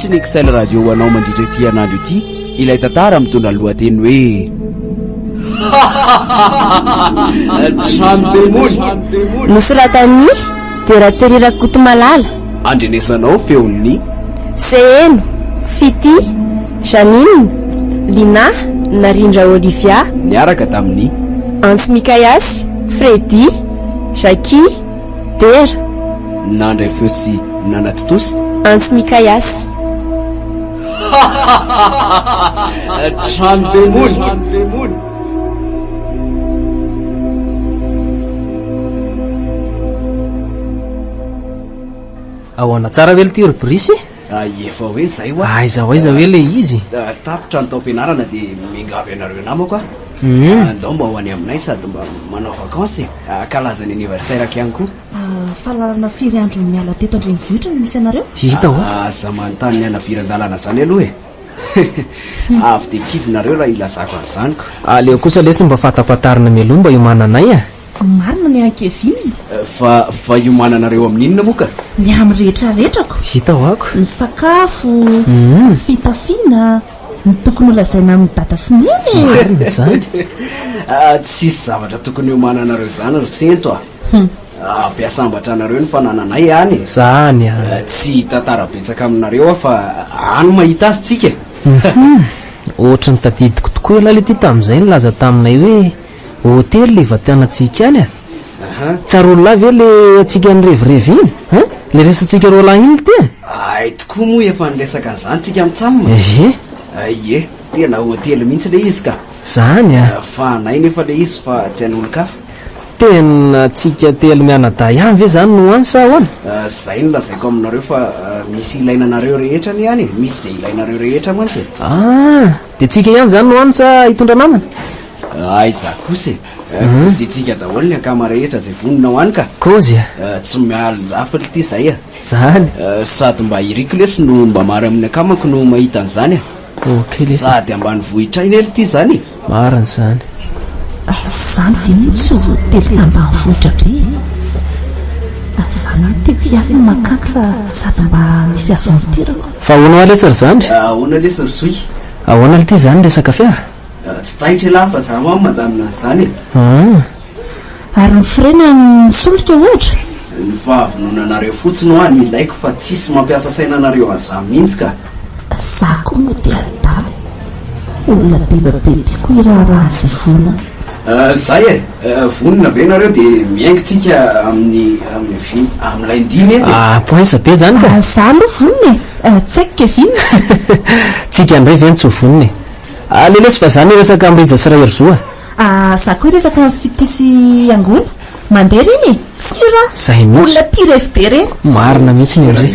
ny Excel radio hoanao mandritra ity anandro ity ilay tantara mitondra lohateny hoe nosoratany Deraterira Kotomalala andrenesanao feon'ny Seheno Fity Janine Lina Narindra Olivia niaraka tamin'ny Antsy Mikayasy Freddy Jackie Dera nandray feo sy nanatitosy Antsy Mikayasy trano demony ahoana tsara ve ty rubrice efa hoe zay wa aiza hoe le izy tapitra ny tao-pianarana dia mingavy anareo namako andao mba ho any aminay sady mba manao vakancy kalazany anniversaire-ko ihany koa fahalalana firy andro miala teto andrenivohitra misy anareo hita ho aza manontany ny anaviran-dalana zany aloha avy de kivinareo raha ilazako an'izanyko aleo kosa le tsy mba fatapatarina mialoha mba iomananay marina ny ankeviny fa iomananareo amin'inona moka ny amin'ny rehetrarehetrako hita ho ako ny sakafo fitafiana ny tokony olazaina amin'ny data sy neny zany tsisy zavatra tokony iomananareo zany ry sento ampiasambatra anareo ny fanananay any zany tsy tantara betsaka aminareo fa ano mahita azy tsika ohatra ny tadidiko tokoa alale ty tamin'izay nilaza taminay hoe hotely le vatianatsika any tsara olona ve le atsika nyrevirevy iny le resatsika rola iny ty ay tokoa moa efa niresaka an'izany tsika mitsamina ye tena hotely mihitsy le izy ka zany fa nay nefa le izy fa tsy an'olo-kafa tena tsika telo mianaday ihany ve zany no any sa hoana zay no lazaiko aminareo fa misy ilainanareo rehetra ny any misy zay ilainareo rehetra mantsy de tsika ihany zany no any sa hitondra namana ay za kosa kosa tsika daholo ny akama rehetra zay vonina ho any ka kozy tsy mialonjafatra ty zay zany sady mba iriko lesy no mba mary amin'ny akamako no mahita an'izany sady ambany vohitra iny ely ty zany mariny zany zany ve mitsy hotely ambany vohitra be zany teko ihany no makany fa sady mba misy azo mitirako fa ahoana lesary zany ahoana lesary zoy ahoana le ty zany resaka fiara tsy tahitra lahy fa za moa mandamina an'izany ary ny firena ny solika ohatra ny fahavononanareo fotsiny ho any ilaiko fa tsisy mampiasa sainanareo an'izany mihitsy ka za koa moa dia adala olona devabe tiako iraharaha zay vona zay vonina ve nareo dia miaingotsika amin'ilay ndimy ety poinsa be zany ka za aloha vonina tsaiko kevinina tsika indray ve ny tsy ho vonina le lesy fa zany resaka amrija sy raha herzoa za koa resaka fitisy angona mandeha reny sy raha zay mihitsy olona tia revy be reny marina mihitsy ny amizay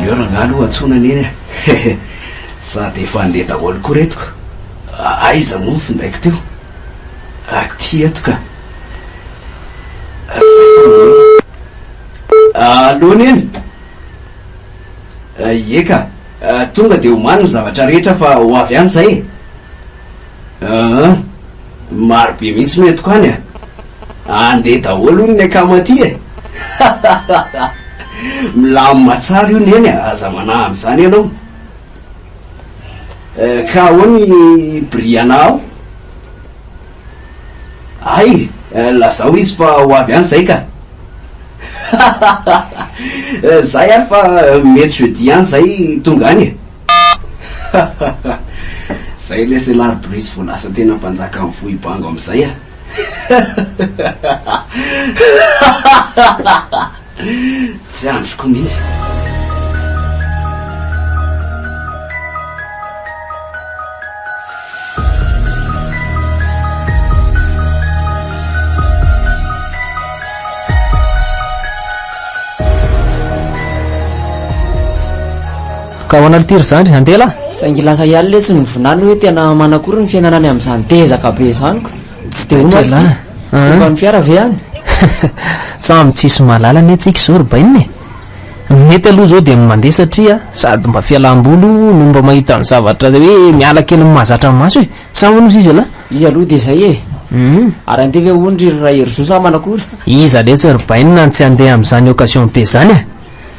leo rangalo atsonany eny sady efa andeha daholo koa retiko aiza moa findraiko teo aty etoka alohany eny eka tonga dia homaniny zavatra rehetra fa ho avy any zay marobe mihitsy metiko any andeha daholo ny akamaty milamy matsara io ny eny aza manahy am'izany ianao ka ahoany brianao ay lazao izy fa ho avy any zay ka zay ary fa mety jeudi any zay tonga any zay lesy laribrise vo lasa tena mpanjaka amin'ny vohibango am'izay tsy androko mihitsy ka hoana litiry zany andela saingy lasa ihany le tsy nivinany hoe tena manakory ny fiainanany amin'izany tezaka be zanyko tsy de ola ny fiara ve any samy tsisy malalany atsika zao ry baininy mety aloha zao dia mandeha satria sady mba fialam-bolo no mba mahita ny zavatra hoe miala kely mahazatra ny maso e sa onozy izy ala izy aloha dia zay e ary andeha ve ondry raha hery zo sa manakory iza le serbainina ny tsy andeha amin'izany occasion be zany a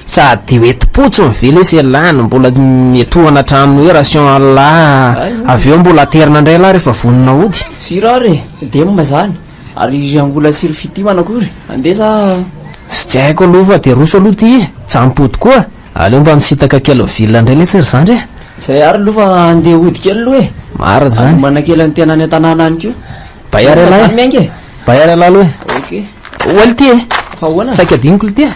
sady hoeti-potso mively sy alany mbola metohana traminy hoe ration ala avy eo mbola aterina indray lahy rehefa vonina ody sirary dia mazany ary angola siry fity manakory andeha sa sy tsy haiko aloha fa dia roso aloha ty jampody koa aleo mba misitaka kely villa indray le sery zany re zay ary aloha fa andeha ody kely aloha e mara zany manakely ny tena any an-tanàna any keo bayary alahy miangy bayary alahy aloha ok oaly ty e fa hoana saika adigniko le ty a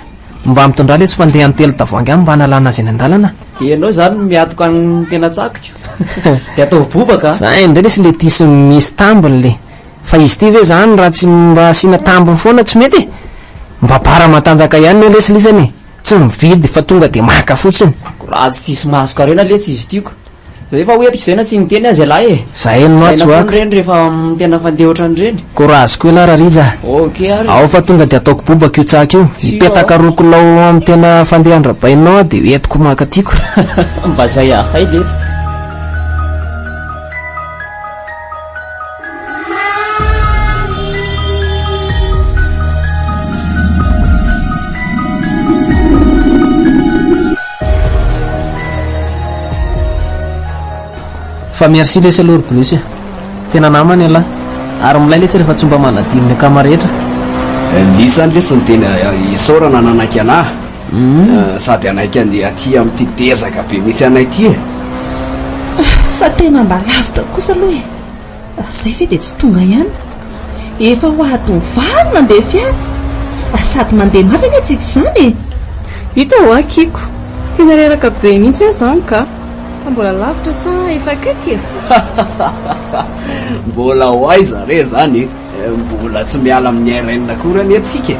mba mitondra le sy fandeha ny telo tavoangy any mba analana azy eny an-dalana ianao zany miatoka ny tena tsakiko dia atao bobaka za indray lesy le tisy misy tambiny le fa izy ty ve zany raha tsy mba asiana tambiny foana tsy mety mba bara matanjaka ihany ne lesy lisany tsy mividy fa tonga dia maka fotsiny raha tsy tisy mahazo karena lesy izy tiako zay efa hoetiko zay na tsy miteny azy alahy e za eny matso aka reny rehefa tena fandeha ohatran'ireny ko raha azoko ela raha riza ok ary ao fa tonga dia ataoko bobaka io tsaka io ipetaka rokolao amin'ny tena fandeha andrabainao dia hoentiko maka tiako mba zay ahay lesy fa merci lesy aloha roblesy tena namany ala ary milay lesy rehefa tsy mba manadiny ny akama rehetra lisany lesy ny tena isaorana nanaiky anahy sady anaiky andeha aty amin'ity tezaka be misy anay ty e fa tena mba lavitra kosa aloha e zay fe dia tsy tonga ihany efa ho adiny valo nandeha fiara sady mandeha mafy eny atsika izany e hita ho akiko tena reraka be mihitsy a zany ka mbola lavitra sa efa akaiky mbola ho aiza re zany mbola tsy miala amin'ny RN akory any atsika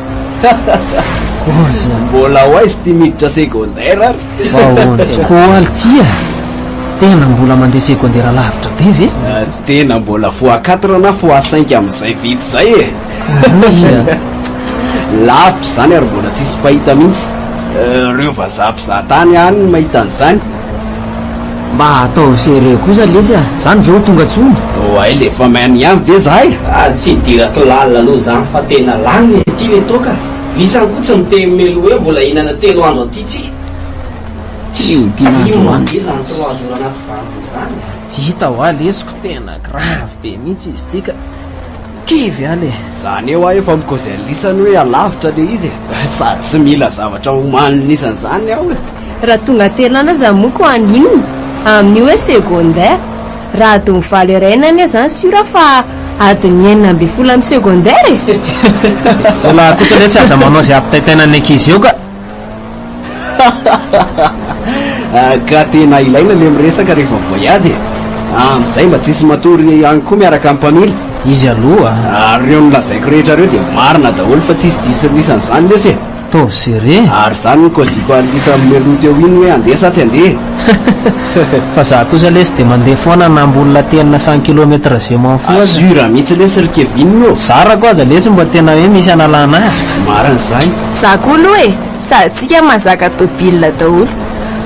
mbola ho aizy ty miditra secondaire ary ko aly tia tena mbola mandeha secondaire lavitra be ve tena mbola fois 4 na fois 5 amin'izay vity zay e lavitra zany ary mbola tsisy fahita mihitsy reo vazampizatany any mahita an'izany mba atao sérieux kosa lesy a zany ve ho tonga tsony ay le fa mainy ihany ve zahay tsy dirako lalina aloha zany fa tena lany ty le toka isany koa tsy miteny melo hoe mbola hinana 3 andro atytsika ino mandeha zany 3 jours anaty vaniko zany hita ho aly esiko tena grave be mihitsy izy tika kivy ale zany eo aho efa mikôzay lisany hoe alavitra le izy sady tsy mila zavatra homaninisany zany aho e raha tonga telana zany moko aninony amin'ny hoe secondaire raha adiny valy erainany a zany sura fa adiny 9 amin'ny secondaire e ola kosa lesy aza manao zay ampitaitainany ankizy eo ka ka tena ilaina le miresaka rehefa voyage amin'izay mba tsisy matory any koa miaraka amin'ny mpamily izy aloha ary reo nolazaiko rehetra reo dia marina daholo fa tsisy disilisan'ny zany lesy e tov sere ary zany nykoziko alisa melony teo iny hoe andeha sa tsy andeha fa za kosa lesy dia mandeha foana nambolona tenina 100 kilometre zeman fo azura mihitsy lesy rikevininy eo zara ko aza lesy mba tena hoe misy analana azy maran'izany za koa aloha e sady tsika mazaka tobile daholo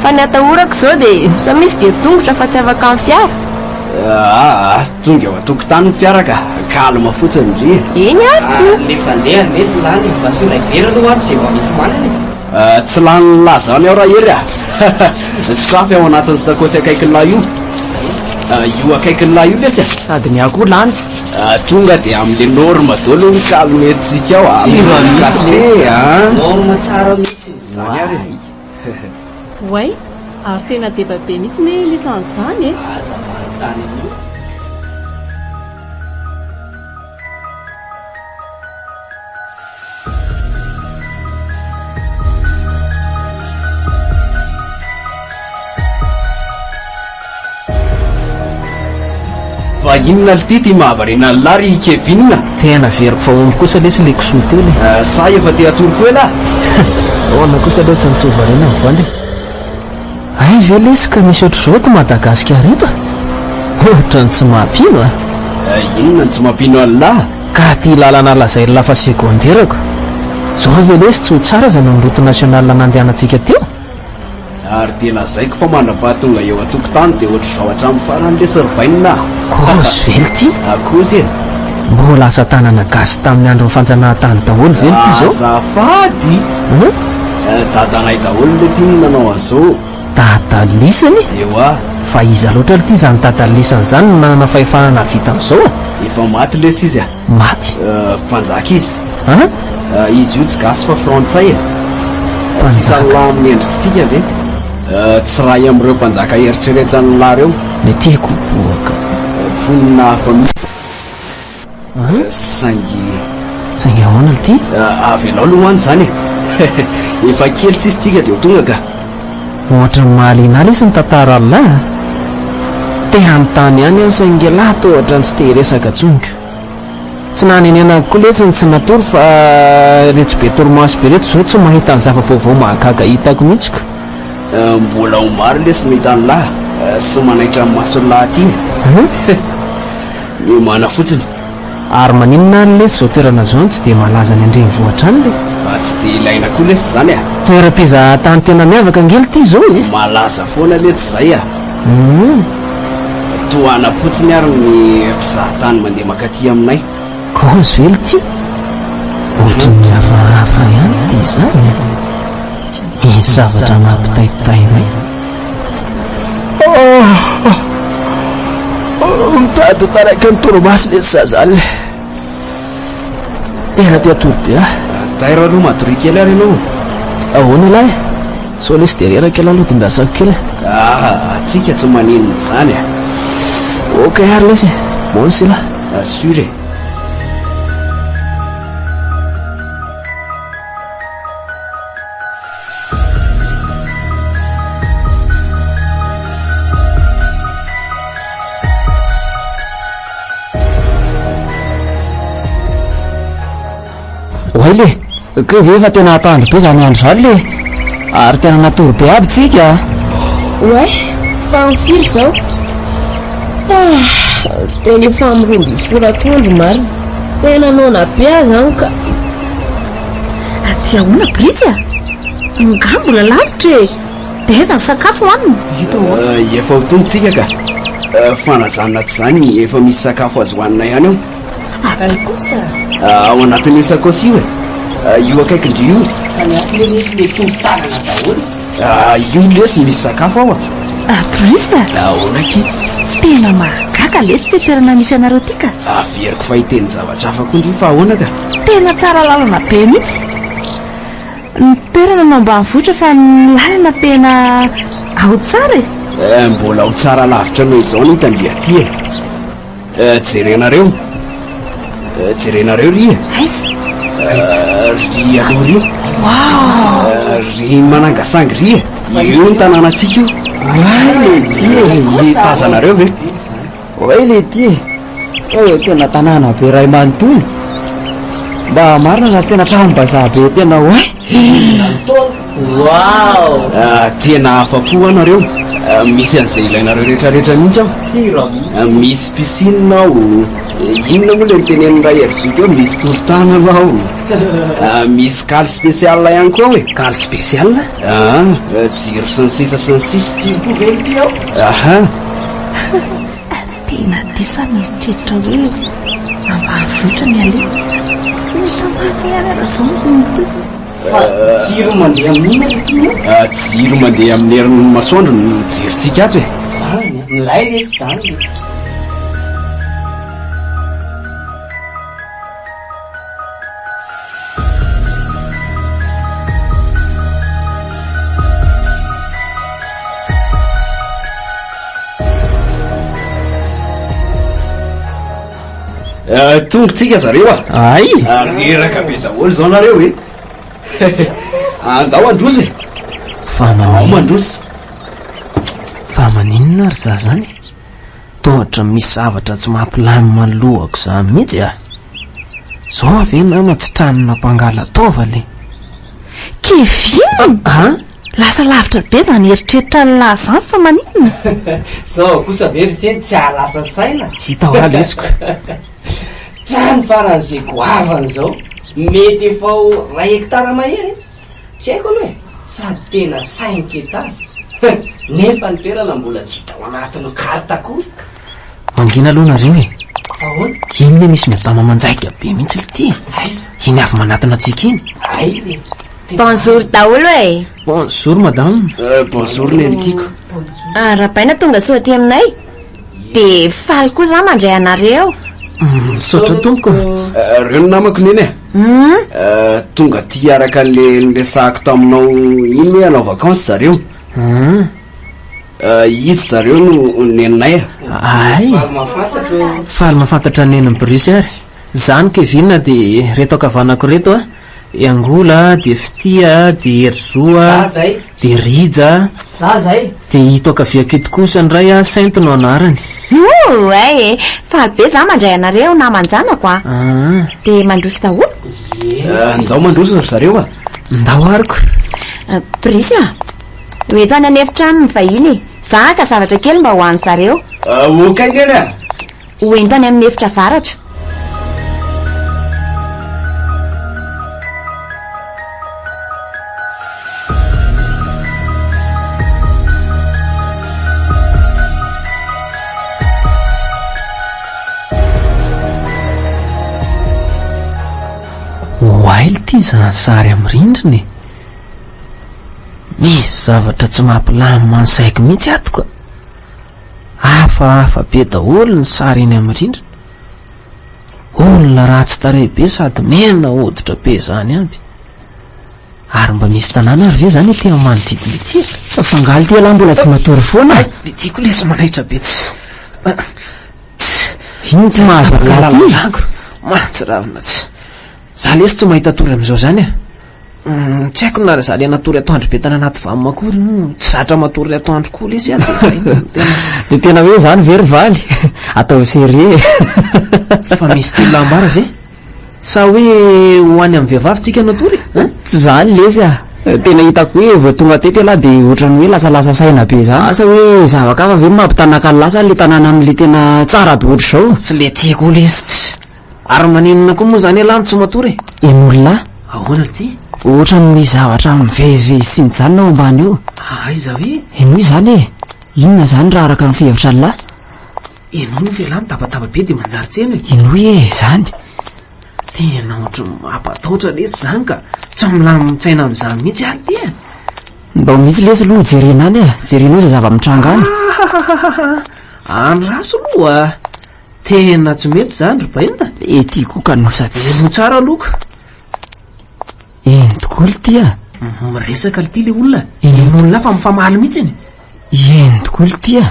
fa ny atahorako zao dia sa misy dia tongotra fa tsy afaka amin'ny fiara tonga eo atokotany ny fiaraka kalma fotsiny ndre eny ako le fandeha lesy lany basio vera aloha aty zay mba misy manany tsy lany lahy zany aho raha hery sokafy ao anatin'ny sakosy akaikin'lahy io io akaikin'lahy io lesy sady ny akoho lany tonga dia amin'le norme dolo ny kalmettsika ao amikasle norme tsara mihitsy zany ary way ary tena deba be mihitsy ny lisan'izany e aza marotany io fa inona l ty mahavarena lary kevinina tena veriko fa omby kosa lesy le kosoa teo le sa efa te atoroko ela ona kosa le tsy nitsovarena mivandry ay ve lesy ka misy ohatr' zao ko madagasikara eto ohatra ny tsy mampino inona ny tsy mampino an'lahy ka ty lalana lazay lafa secondairako zao avy lesy tsy ho tsara zany amin'ny route nationale nandehanantsika teo ary tena zaiko fa mandrapahatonga eo atokotany dia ohatry zao hatramin'ny farany le servainina kosy vely ty akozy e mbo lasa tanana gasy tamin'ny andron'ny fanjanahantany daholo vely ty zao azafady dadanay daholo le ty nanao an'izao dadalisany eo a fa iza loatra ty zany dadalisany zany no nanana fahefanana vita an'izao efa maty lesy izy a maty mpanjaka izy a izy io tsy gasy fa frantsay e tsisa lahy amin'ny endrikitsika ve tsy raha amin'ireo mpanjaka eritreretany lahy reo le tiako boaka fonina hafa saingy ahoana ty avy anao lohany zany e efa kely tsisy tsika dia ho tonga ka ohatra ny mahaliana lesy ny tantara lahy te hanontany ihany any saingy lahy to ohatra ny tsy te hiresaka tsonga tsy nanenenako koa letsiny tsy natory fa retsy be tormasy be reto zao tsy mahita ny zava-baovao mahagaga hitako mihitsy ka mbola ho maro lesy mahita ny lahy sy manaitra ny masony lahy ty ny mana fotsiny ary maninona any lesy zao toerana zao tsy dia malaza ny andrenivohitra any le tsy dia ilaina koa lesy zany a toeram-pizahatany tena miavaka angely ty zao e malaza foana lesy zay a toana fotsiny ary ny mpizahatany mandeha makaty aminay kozy vely ty ohatra ny hafahafa ihany ty zany izy zavatra mampitaitainay mitady taraka ny toromasy lesy zazany tena ty atory be tairo aloha matory kely ary ianao ahoana lahy sao lesy de reraka ela aloha tindasako kely atsika tsy maninony zany a ok ary lesy monsy la assure oay le ke ve fa tena atandro be zany andro zany le ary tena natory be aby tsika oe fa mifiry zao tena efa miromby foratondro marina tena nona be zany ka aty ahoana brity a ngambola lavitra e dia aiza ny sakafo hoanina efa ho tongotsika ka fanazanina tsy zany efa misy sakafo azo hoanina ihany ao ary kosa ao anatin'io sakosy io e io akaikindry io anatin'le misy le tongotanana daholo io lesy misy sakafo ao brita ahoana ky tena mahagaga lesy ty toerana misy anareo ty ka averiko fahiteny zavatra hafa koa ndrio fa ahoana ka tena tsara lalana be mihitsy ny toerana no ambanivohitra fa ny lalana tena ao tsara e mbola ho tsara lavitra noho izao ny hitany be aty e jerenareo ry ry aloha ry ry manangasangy ry io ny tanànatsika io tazanareo ve oay le ty oe tena tanàna be ray manontolo mba marina za tena tranom-bazaha be tena oay wow tena afa-po anareo misy an'izay ilainareo rehetrarehetra mihitsy ao misy piscine ao inona moa le miteneniny raha herzot eo misy torotananao misy kaly spécial ihany koa hoe kaly spécial jiro sy ny sisa sy ny sisa tiako vely ty ao aha tena disa mieritreritra hoe ambanivohitra ny ale fa jiro mandeha amin'ina le ty jiro mandeha amin'ny herin'ny masoandro no jirontsika ato e zany milay lesy zany tongotsika zareo ay reraka be daholo zao nareo e andao androso e ao mandroso fa maninona ary za zany tohatra misy zavatra tsy mampilamy malohako za mihitsy zao ave nama tsy tranona mpangala taova le kevina lasa lavitra be zany eritreritra ny lahy zany fa maninona zao kosa very teny tsy ahalasa saina sy hita hoa lesiko trano faran'izay goavany zao mety efao 1 hektara mahery tsy haiko aloha e sady tena 5 étage nefa ny toerana mbola tsy hita ao anatin'ny karta koa. mangina aloha nareo e ahoana iny le misy miadama manjaika be mihitsy lity aiza iny avy manatina antsika iny ay bonjour daholo e. bonjour madame. bonjour nentiko. Rapaina tonga soaty aminay de faly koa za mandray anareo. Misaotra tompoko. Reo ny namako neny e tonga ty araka an'le niresahako taminao iny hoe anao vacances zareo. Izy zareo no neninay ay faly mahafantatra neniny Brisy ary zany Kevin de reto akavanako reto a Angola de Fitia de Erzoa de Rija de hito akaviaketo kosa ndray a Sainte no anarany. Ay faly be za mandray anareo namanjanako a de mandroso daholo. Ndao mandroso ry zareo a. Ndao ariko. Brisy a hoeto any an'efitrano ny vahiny za ka zavatra kely mba ho any zareo. Okaingeny a hoento any amin'ny efitra varatra. Wail ty zansary amin'ny rindriny misy zavatra tsy mampilamy mansaiko mihitsy ato ka hafahafa be daholo ny sary eny amin'ny rindrina olona ratsy tarehy be sady mena hoditra be zany aby ary mba misy tanàna ary ve zany ity amin'ny manodidina ity fangaly ty ala mbola tsy matory foana tiako lesy manaitra be tsy iny tsy mahazo lalako matsy ravina tsy za lesy tsy mahita tory am'izao zany a tsy haiko nary za le natory atoandro be tana anaty vamakory tsy zatra matory atoandro koa lesy any de tena hoe zany very valy atao série fa misy telo ambara ve sa hoe ho any amin'ny vehivavy tsika natory tsy zany lesy a tena hitako hoe vao tonga tety ala de ohatrany hoe lasalasa saina be zany asa hoe zavakafa ve mampitanaka lasa le tanàna am'le tena tsara be ohatr' zao tsy le tiako lesy tsy ary maninona koa moa zany alano tsy matory en'olona ahoana ty ohatrany misy zavatra mivezivezy sy mijanona ao ambany eo aiza hoe eno hoe zany e inona zany raha araka mifevitra ny lahy eno no velamy tabataba be de manjary tsena eno hoe zany tena ohatry mampatahotra lesy zany ka tsy milamy mitsaina am'izany mihitsy ary ty mba misy lesy aloha jerena any a jerenao za zava-mitranga any andraso aloha tena tsy mety zany ry bainta ety koka nosatsy eno tsara aloka eny tokoly ty a miresaka ty le olona eny olona fa mifamaly mihitsy iny eny tokoly ty a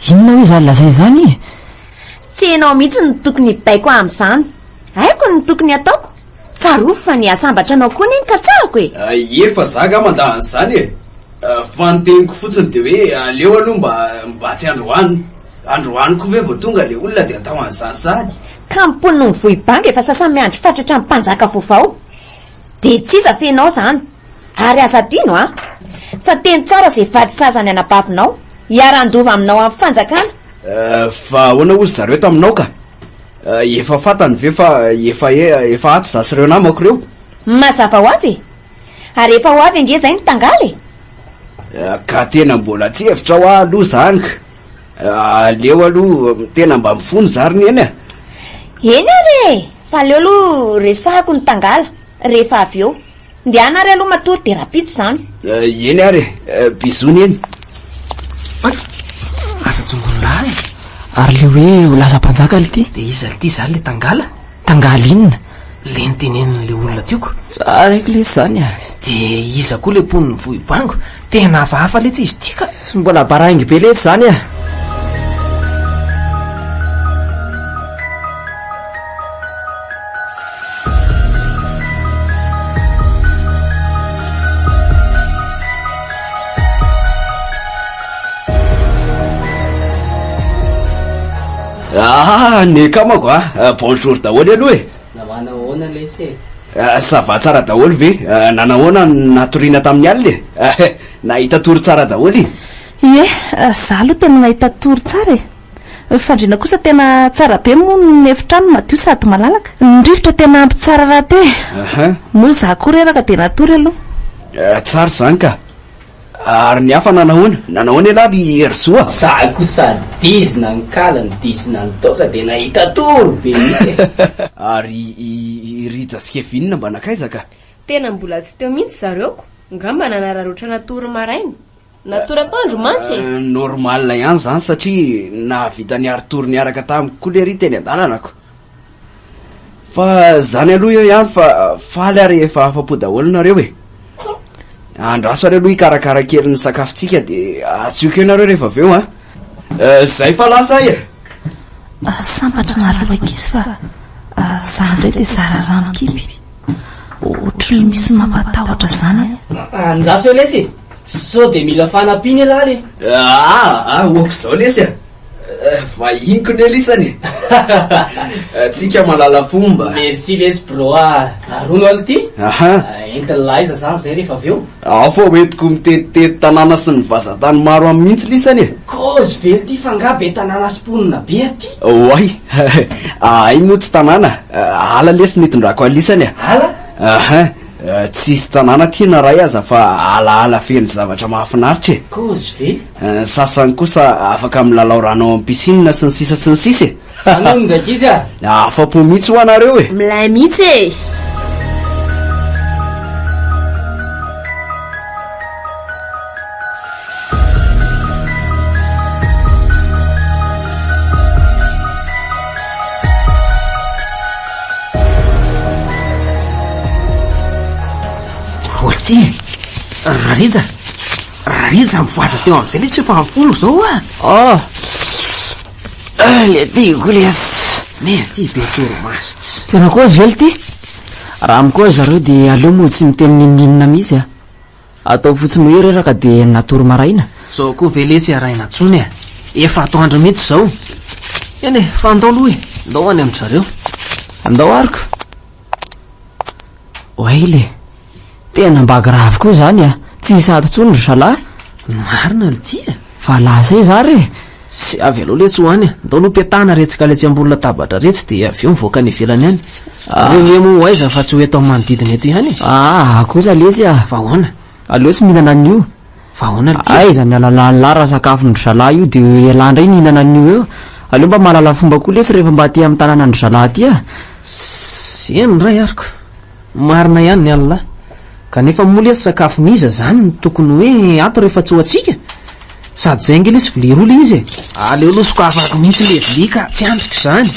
inona hoe zany lazay zany tsy enao mihitsy ny tokony baiko am'izany haiko ny tokony ataoko tsaroa fa ny asambatra anao koa neny ka tsarako e efa zaga mandahany zany e fa nyteniko fotsiny de hoe aleo aloha mba tsy androaniko ve vao tonga le olona de atao an'izany sany ka mimponiny mivohibanga efa sasany miandro fatratra amin'ny mpanjaka vaovao de tsisa fenao zany ary asa dino a fa teny tsara zay vady sazany anabavinao hiarandova aminao amin'ny fanjakana fa ahoana ozy zareo taminao ka efa fatany ve fa efa ato zasy reo namako reo mazava ho azy ary efa ho avy ange zay nitangaly ka tena mbola tsy hevitra ho aloha zany ka aleo aloha tena mba mifony zariny eny a eny ary fa aleo aloha resahako nitangala rehefa avy eo ndeana ary aloha matory de rapito zany eny ary bizony eny asa tsongonylahy ary le hoe ho lasa mpanjaka le ty de iza ty zany le tangala tangala inona le niteneniny le olona tioko tsaraiky lesy zany a de iza koa le mponiny vohibango tena hafahafa le tsy izy tika mbola baraingy be letsy zany a ny kamako bonjour daholo aloha e navana ahoana lesy sava tsara daholo ve nanahoana natoriana tamin'ny alina e nahita tory tsara daholo ie za aloha tena nahita tory tsara e fandrina kosa tena tsara be moa ny efitrano madio sady malalaka ny rivotra tena ampy tsara raha te moa za koa reraka de natory aloha tsara zany ka ary ny hafa nanahoana elahy ry Erzoa za kosa dizina ny kala ny dizina ny toka de nahita toro be mihitsy ary Rija sy Kevin mba nakaiza ka tena mbola tsy teo mihitsy zareoko ngamba nanararotra natory maraina natory apandro mantsy normal ihany zany satria nahavita ny aritory niaraka tamiko koa le ry teny an-dalanako fa zany aloha eo ihany fa faly ary efa afa-po daholo nareo e andraso ary aloha hikarakara kely ny sakafontsika de atsioka eo nareo rehefa avy eo zay fa lasa e sambatra nareo ankizy fa za ndray de zara ranokipy ohatry ny misy mampatahotra zany andraso eo lesy sao de mila fanampiany elahy le oko zao lesy vahiniko ny elisany tsika malala fomba merci les bro arono aly ty entinylaiza zany zay rehefa avy eo fa hoentiko mitetitety tanàna sy ny vazatany maro amin'ny mihitsy lisany kozy velo ty fangabe tanàna sponina be aty oay ay moa tsy tanàna ala lesy nitondrako alisany ala tsisy tanàna tiana ray aza fa alaala feno zavatra mahafinaritra kozy ve sasany kosa afaka milalao rano amin'ny piscine sy ny sisa sy ny sisa zany ono ndraiky izy afa-po mihitsy ho anareo e milay mihitsy e ty Rariza mivoaza teo am'izay le tsy efa folo zao le tiako les me ty be toromasy tena kozy vely ty raha amikoa zareo de aleo moa tsy miteny nininina mihitsy atao fotsiny hoe reraka de natory maraina zao koa veletsy araina tsony efa atoandro mihitsy zao eny fa andao aloha e andao any amin'ny zareo andao ariko oaile tena mbagrave koa zany tsy sady tsony ry zalahy marina le ty fa lasay za re sy avy aloha le tsy hoany andao aloha petana retsika le tsy ambony latabatra retsy de avy eo mivoaka ny ivelany any reny mo aiza fa tsy ho eto manodidina eto ihany kosa lesy fa hoana aleo tsy mihinana an'io fa hoana le ty aiza ny alalany lara sakafo ny zalahy io de elandray mihinana an'io eo aleo mba mahalala fomba koa lesy rehefa mba ty amin'ny tanàna ny zalahy ty eny ray ariko marina ihany ny alina kanefa moa lesy sakafo miza zany ny tokony hoe ato rehefa tsy ho atsika sady zay nge lesy vilia roa le izy aleo aloha sokafako mihitsy le vilia ka tsy andrika zany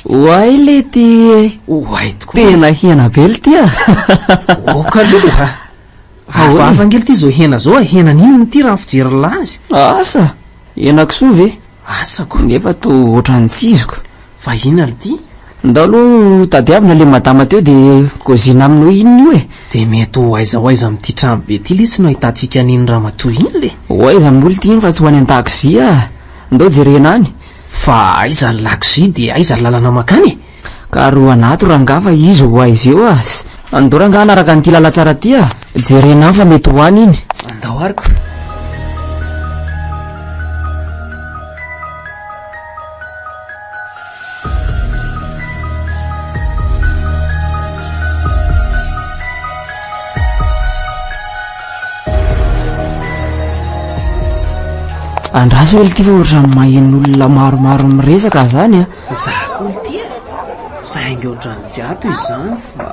oay le ty oay tokoa tena hena bely ty oka aloha afangely ty zao hena zao hena ninony ty raha fijery lazy asa henakisoa ve asako nefa to ohatrany tsiziko fa ina le ty ndao aloha tadiavina le madama teo de kozina aminy hoe inony io de mety ho aizahoaiza am'ty trano be ty le tsy no ahitantsika niny raha matoy iny le oaiza amin'olo ty iny fa tsy ho any an-takozia ndao jerena any fa aiza ny lakozia de aiza ny lalana makany ka roa anato rangafa izy ho aiza eo andao ranga anaraka nyty lala tsara ty jerena any fa mety ho any iny andao ariko andraso ely ty fa ohatrany mahen'olona maromaro miresaka zany za koa ty saingy ohatrany tsy ato izy zany fa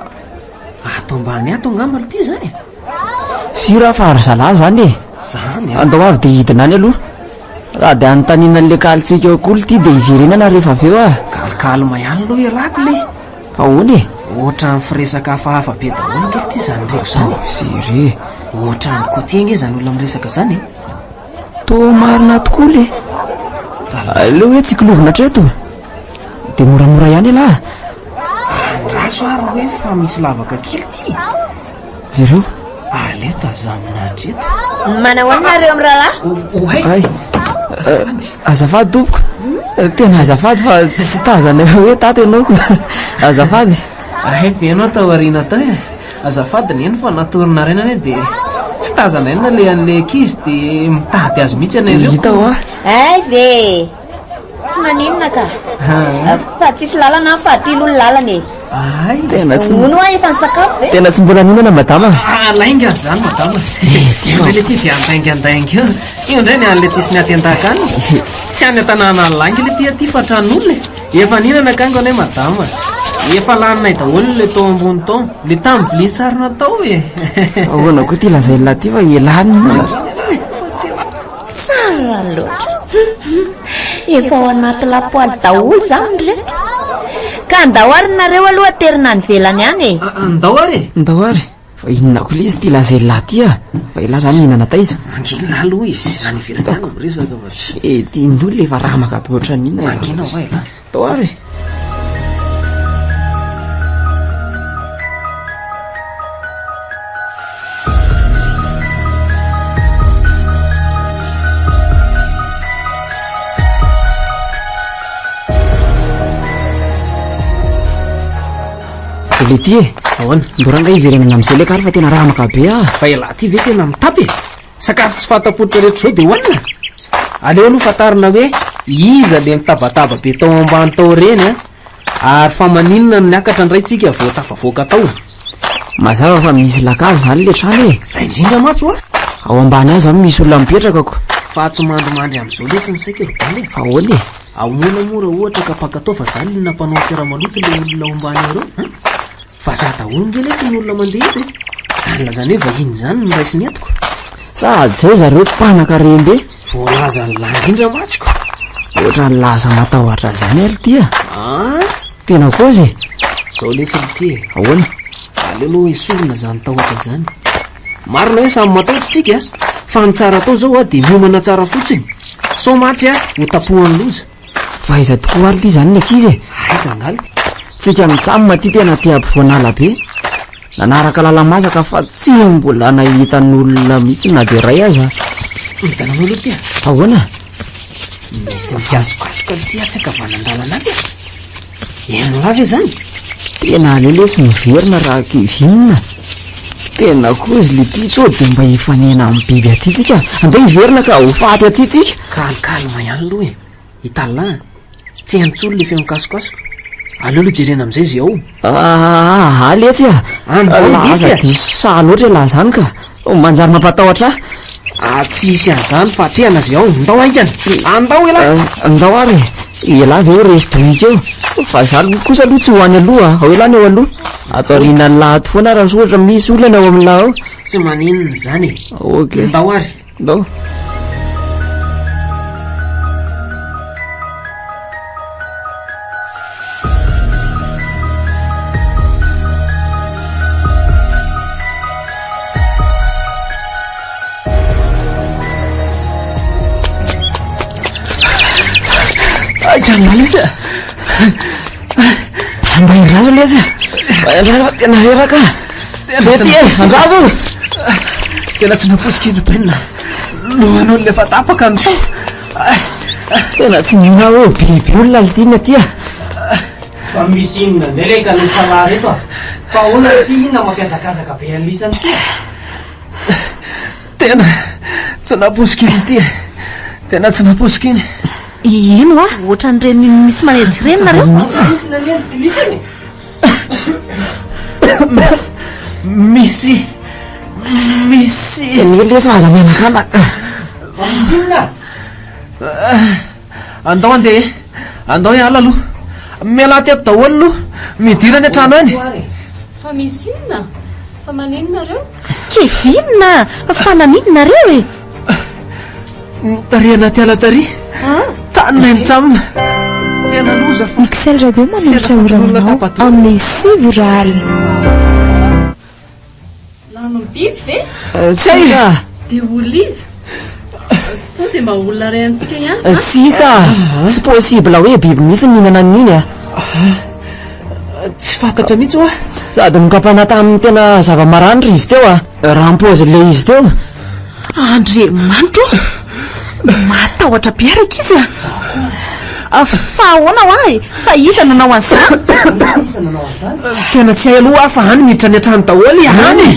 ato ambany ato angamba le ty zany sira fa ary zalahy zany zany andao avy de hidina any aloha sady anontaniana an'le kalitsika eo koa ty de hiverenana rehefa avy eo kalikalma ihany aloha iarako le fa ony ohatrany firesaka hafahafa be daholo nge ty zany reko zany sire ohatrany koty nge zany olona miresaka zany to marina tokoa le aleo hoe tsikilovina treto de moramora ihany lahy andraso ary hoe fa misy lavaka kely ty zareo aleo tazaminatreto manao anareo amin'ny rahalahy ay azafady tompoko tena azafady fa tsy tazana hoe tato ianao ko azafady ve anao taoriana tao azafady ny eny fa natorina renany de tsy tazana enina le an'le ankizy de mitady azy mihitsy anareo hita ho ay ve tsy tsy maninona ka fa tsisy lalana fahatilo olo lalana e tena tsy ono a efa ny sakafo e tena tsy mbola ninana madama lainga zany madama zay le ty viandaingandainga io indray ny an'le tisy ny aty-an-daka any tsy any an-tanàna lainga le ty aty fatran'olona efa ninana kangana hoe madama efa laninay daholo le tao ambony tao le tamin'ny vilia sarina tao e ahoana koa ty lazay lahy ty fa elany tsara loatra efa ao anaty lapoaly daholo zany re ka andahoarinareo aloha terina ny velany any e andao ary ndao ary fa inona koa izy ty lazay lahy ty a fa ilahy zany hinana taiza mangina aloha izy any ivelany any miresaka fa e tian'olona efa raha makabe oatra nina mangina vai la ndao ary le ty e ahoana ndoranga iverenana am'izay le kary fa tena raha makabe a fa elahy ty ve tena mitapy sakafo tsy fatapotra rehetra zao de hoanina aleo aloha fatarina hoe iza le mitabataba be tao ambany tao reny a ary fa maninona miakatra ndray tsika vao tafavoaka tao mazava fa misy lakavy zany le trano e zay indrindra matso a ao ambany azy zany misy olona mipetrakako fa tsy mandimandry am'izao letsy ny saika robaly fa ahoana e amoana mora ohatra ka pakatao fa zany lona mpanao fiara-maloto le olona ao ambany areo fa za daholo nge lesy ny olona mandeha eto zany lazany hoe vahiny zany no raisiny etiko sady zay zareo mpanaka rembe voalaza ny langindra matsiko ohatra ny laza matahoatra zany ary ty a tena kozy zao lesy ty ahoana aleloha esorina zany tahoatra zany marina hoe samy mataotritsika fa ny tsara tao zao a de miomana tsara fotsiny so matsy a ho tapohan'ny loza fa iza tokoa ary ty zany ny akizy e aiza angaly ty tsika mitsamina ty tena ty ampivoanala be nanaraka lalamasaka fa tsy mbola nahitan'olona mihitsy na de ray aza mijanano aloha ty ahoana misy migasokasoka ty tsy akavanandalana azy eno lavy zany tena aleo lesy miverina raha kivinina tena kozy le ty so de mba hifanena amin'ny biby aty tsika andeo hiverina ka ho faty aty tsika kalikalma ihany aloha e hitalana tsy antsolo le fimikasokasoka aleo lo jerena am'izay zy ao aletsy Andao diso sa loatra laha zany ka manjary mampatahotra tsy isy an'izany fa trehana zy ao ndao aikany andao elahy ndao ary elahy ve eo resitoika eo fa zany kosa aloha tsy hoany aloha ao elany eo aloha ataorina ny lahaty foana raha sohatra misy olana ao aminah ao tsy maninona zany e ok ndao ary ndao Jangan lesa. Tambahin raso lesa. Raso tena reraka. Bety raso. Tena tsy naposiky penina. Lohan'olona efa tapaka ny tao. Tena tsy nina o biby olona litina ty a. Fa misy inona ndeleka ny falahy eto a. Fa ona ty inona mampiazakazaka be alisany ty. Tena tsy naposiky ty. Tena tsy naposiky iny. Ino a ohatran'ireny misy manenjy reny nareo misy lesa aza menakana misy inona andao andao hiala aloha miala ty ato daholo aloha midirany atrano any fa misy inona fa maninona reo kevinona fa naninonareo e tariana ty ala tary tanina mitsamina tena loza fa Excel Radio manolotra oraminao amin'ny Sivoral. lano biby ve tsika de olo izy sao de mba olona ray antsika ihany tsika tsy possible hoe biby mihitsy mihinana n'iny a tsy fantatra mihitsy hoa sady nokapana tamin'ny tena zava-maranitra izy teo a rampozy le izy teo Andriamanitro matahotra biaraka izy a fa ahoana ho ahy fa iza nanao an'izany tena tsy hay aloha fa hany miditra ny atrano daholo hany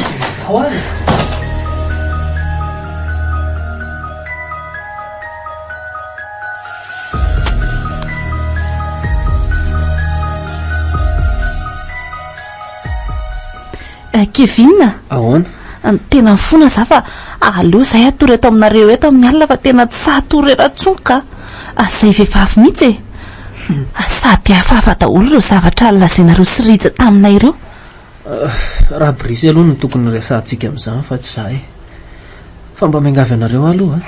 Kevin, ahoana tena mifona za fa aloha zay atory eto aminareo eto amin'ny alina fa tena tsy sahatory eratsonka zay vehivavy mihitsy sady hafahafa daholo ireo zavatra lazainareo sy rija taminay ireo. raha brisy aloha no tokony resantsika amin'izany fa tsy zahay fa mba miangavy anareo aloha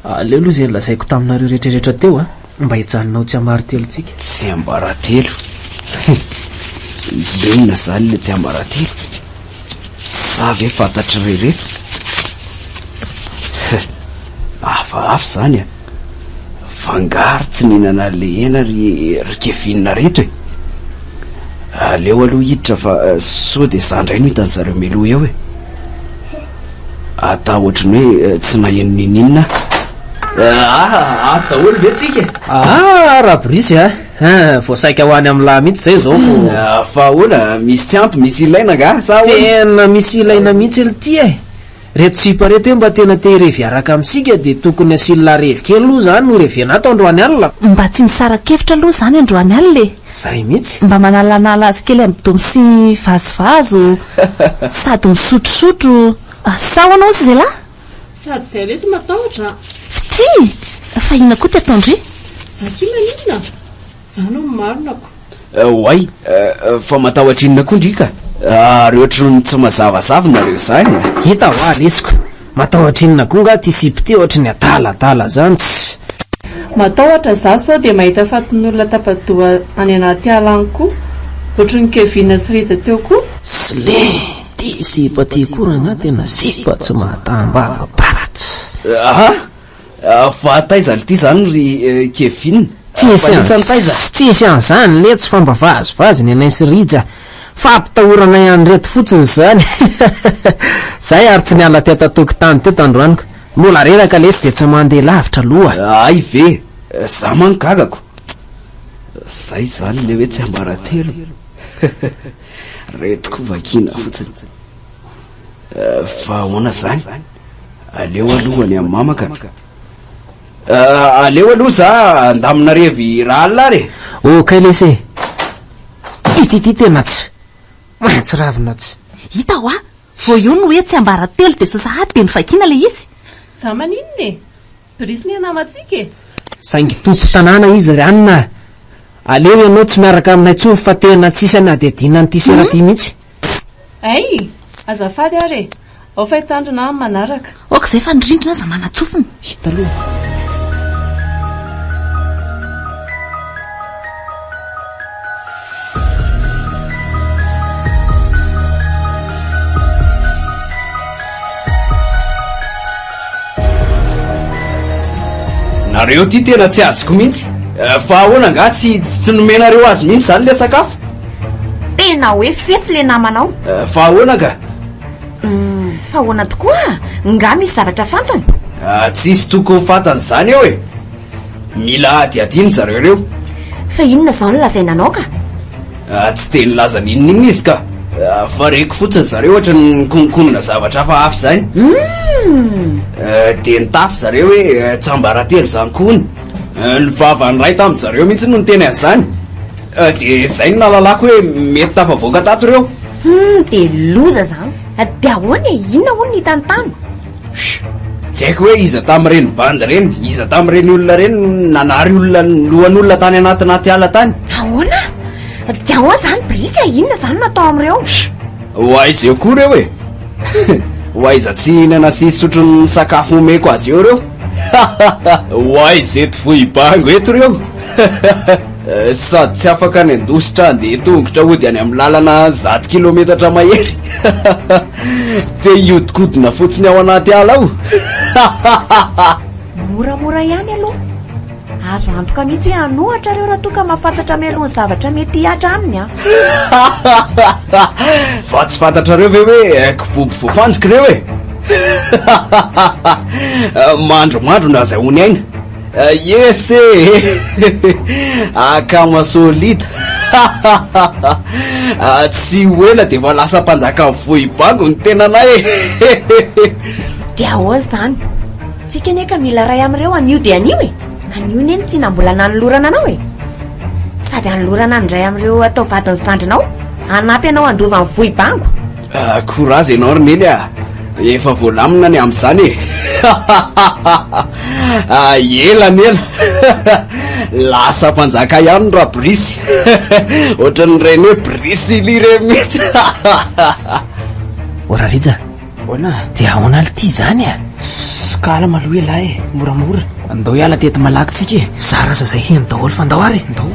aleo aloha zay lazaiko taminareo rehetrarehetra teo a mba hijanonao tsy hamarytelontsika. Tsy ambaratelo leona zany le tsy ambaratelo sa ve fantatry rehereto hafahafa zany vangary tsy nihinana le hena ry Kevinina reto aleo aloha hiditra fa so de zandray no hitan'ny zareo meloha eo ata ohatrany hoe tsy naheno nininina daholo ve tsika raha brisy voasaika ho any amin'ny lahy mihitsy zay zao fa hoana misy tsy ampy misy ilaina nga sa tena misy ilaina mihitsy ly reto tsipareto hoe mba tena terevy araka amintsika de tokony asila revy kely aloha zany no revenato androany alina Mba tsy nisarakevitra aloha zany androany alina zay mihitsy mba manalanala azy kely amin'ny domy sy vazovazo sady misotrosotro sa ho anao sy zay lahy sady zay resy matahotra ty fa ina koa tetondry zaki maninona zany o maronako oay fa matahotra inona koa ndrika rehetra ny tsy mazavazava nareo zany hita ho alesiko matahotra inona koa nga ty sipy ohatra ny adaladala zany tsy matahotra za sao de mahita fatin'olona tapadoa any anaty alany koa ohatry ny Kevina sy rija teo koa sle ty sipa ty korana tena sipa tsy mahatambava baratsy fa taiza ly ty zany ry Kevin tsisy an'izany le tsy famba vazovazy ny anay sy rija fa ampitahorana ihany reto fotsiny zany zay ary tsy niala ty atatokotany teto androaniko mola reraka lesy de tsy mandeha lavitra aloha ay ve za mangagako zay zany le hoe tsy ambaratelo reto ko vakina fotsiny fa hoana zany aleo alohany amin'ny mamaka aleo aloha za andaminarevy raha alina re kay lesy ity tena tsy mahatsy ravina tsy hita ho vo io no hoe tsy ambaratelo de sasahady de nivakina le izy za maninona brisy ny anamatsika saingy tompo tanàna izy ranina aleo ianao tsy miaraka aminay tsony fa tena tsisy any adedina nyty seraty mihitsy ay azafady ary ao fahitandrona amin'ny manaraka oka zay fa nirindrina za manatsofiny hita aloha nareo ty tena tsy azoko mihitsy fa ahoana nga tsy nomenareo azy mihitsy zany le sakafo tena hoe fetsy le namanao fa ahoana ka fa ahoana tokoa nga misy zavatra fantany tsisy tokony fantany zany eo mila adiadiny zareo reo fa inona zao no lazainanao ka tsy te nilaza ninona izy ka fa reko fotsiny zareo ohatra ny konkonina zavatra hafa hafy zany de nitafy zareo hoe tsy ambaratelo zany kony ny vavany ray tamy zareo mihitsy no niteny an'izany de zay no nalalako hoe mety tafavoaka tato reo de loza zany de ahoana inona hono ny hitanytany tsy haiko hoe iza tam'ireny bandy reny iza tam'ireny olona reny nanary olona lohan'olona tany anatinaty ala tany ahoana de ahoa zany brisy inona zany natao am'ireo hoaizy eo koa reo hoaiza tsy hinana sy sotrony sakafo omeko azy eo reo hoaizy eto fohibango eto reo sady tsy afaka ny andositra de tongotra ody any amin'ny lalana 100 kilometatra mahery te iodikodina fotsiny ao anaty ala ao moramora ihany aloha azo antoka mihitsy hoe anohatra reo raha toka mahafantatra mialohan'ny zavatra mety hiatra aminy fa tsy fantatra reo ve hoe kiboby voafandrika reo mandromandro na zay hony aina yes akamasolita tsy hoela de fa lasa mpanjaka vohibango ny tenanay de ahoa zany tsika neka mila ray am'ireo anio de anio anio neny tsy nambola nanolorana anao sady anolorana andray am'ireo atao vadiny zandrinao anampy anao andova amin'ny vohibango Courage ianao Ronely efa voalamina ny amin'izany elanela lasa mpanjaka ihany raha brisy ohatran'ireny hoe brisy lire mihitsy Orarija ona dia ahoana ly ty zany Kala maloha elahy moramora andao hiala teto malaky tsika Zara zay heno daholo fa andao ary andao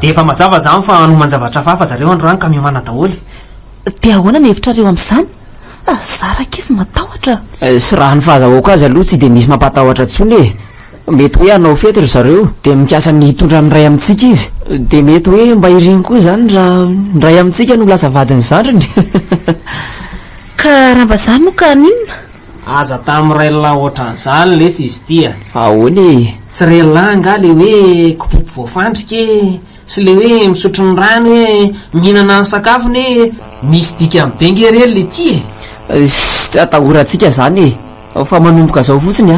dia efa mazava zany fa anoman-javatra fafa zareo androany ka miomana daholy. Dia ahoana ny hevitra reo amin'izany? Zara kizy matahotra. Sy raha ny fahazahoako azy aloha tsy dia misy mampatahotra ntsony mety hoe hanao fety ry zareo dia mikasa ny hitondra ny ray amintsika izy dia mety hoe mba iriny koa zany raha ny ray amintsika no lasa vadiny zandriny Ka raha mba zany no ka ninona? Aza tamin'iray lahy ohatran'izany lesy izy tia. Ahoany Tsy ray lahy nga le hoe kopopo voafandrika sy le hoe misotro ny rano hoe mihinana ny sakafony misy dika amin'ny bengerely le ty tsy atahorantsika zany fa manomboka zao fotsiny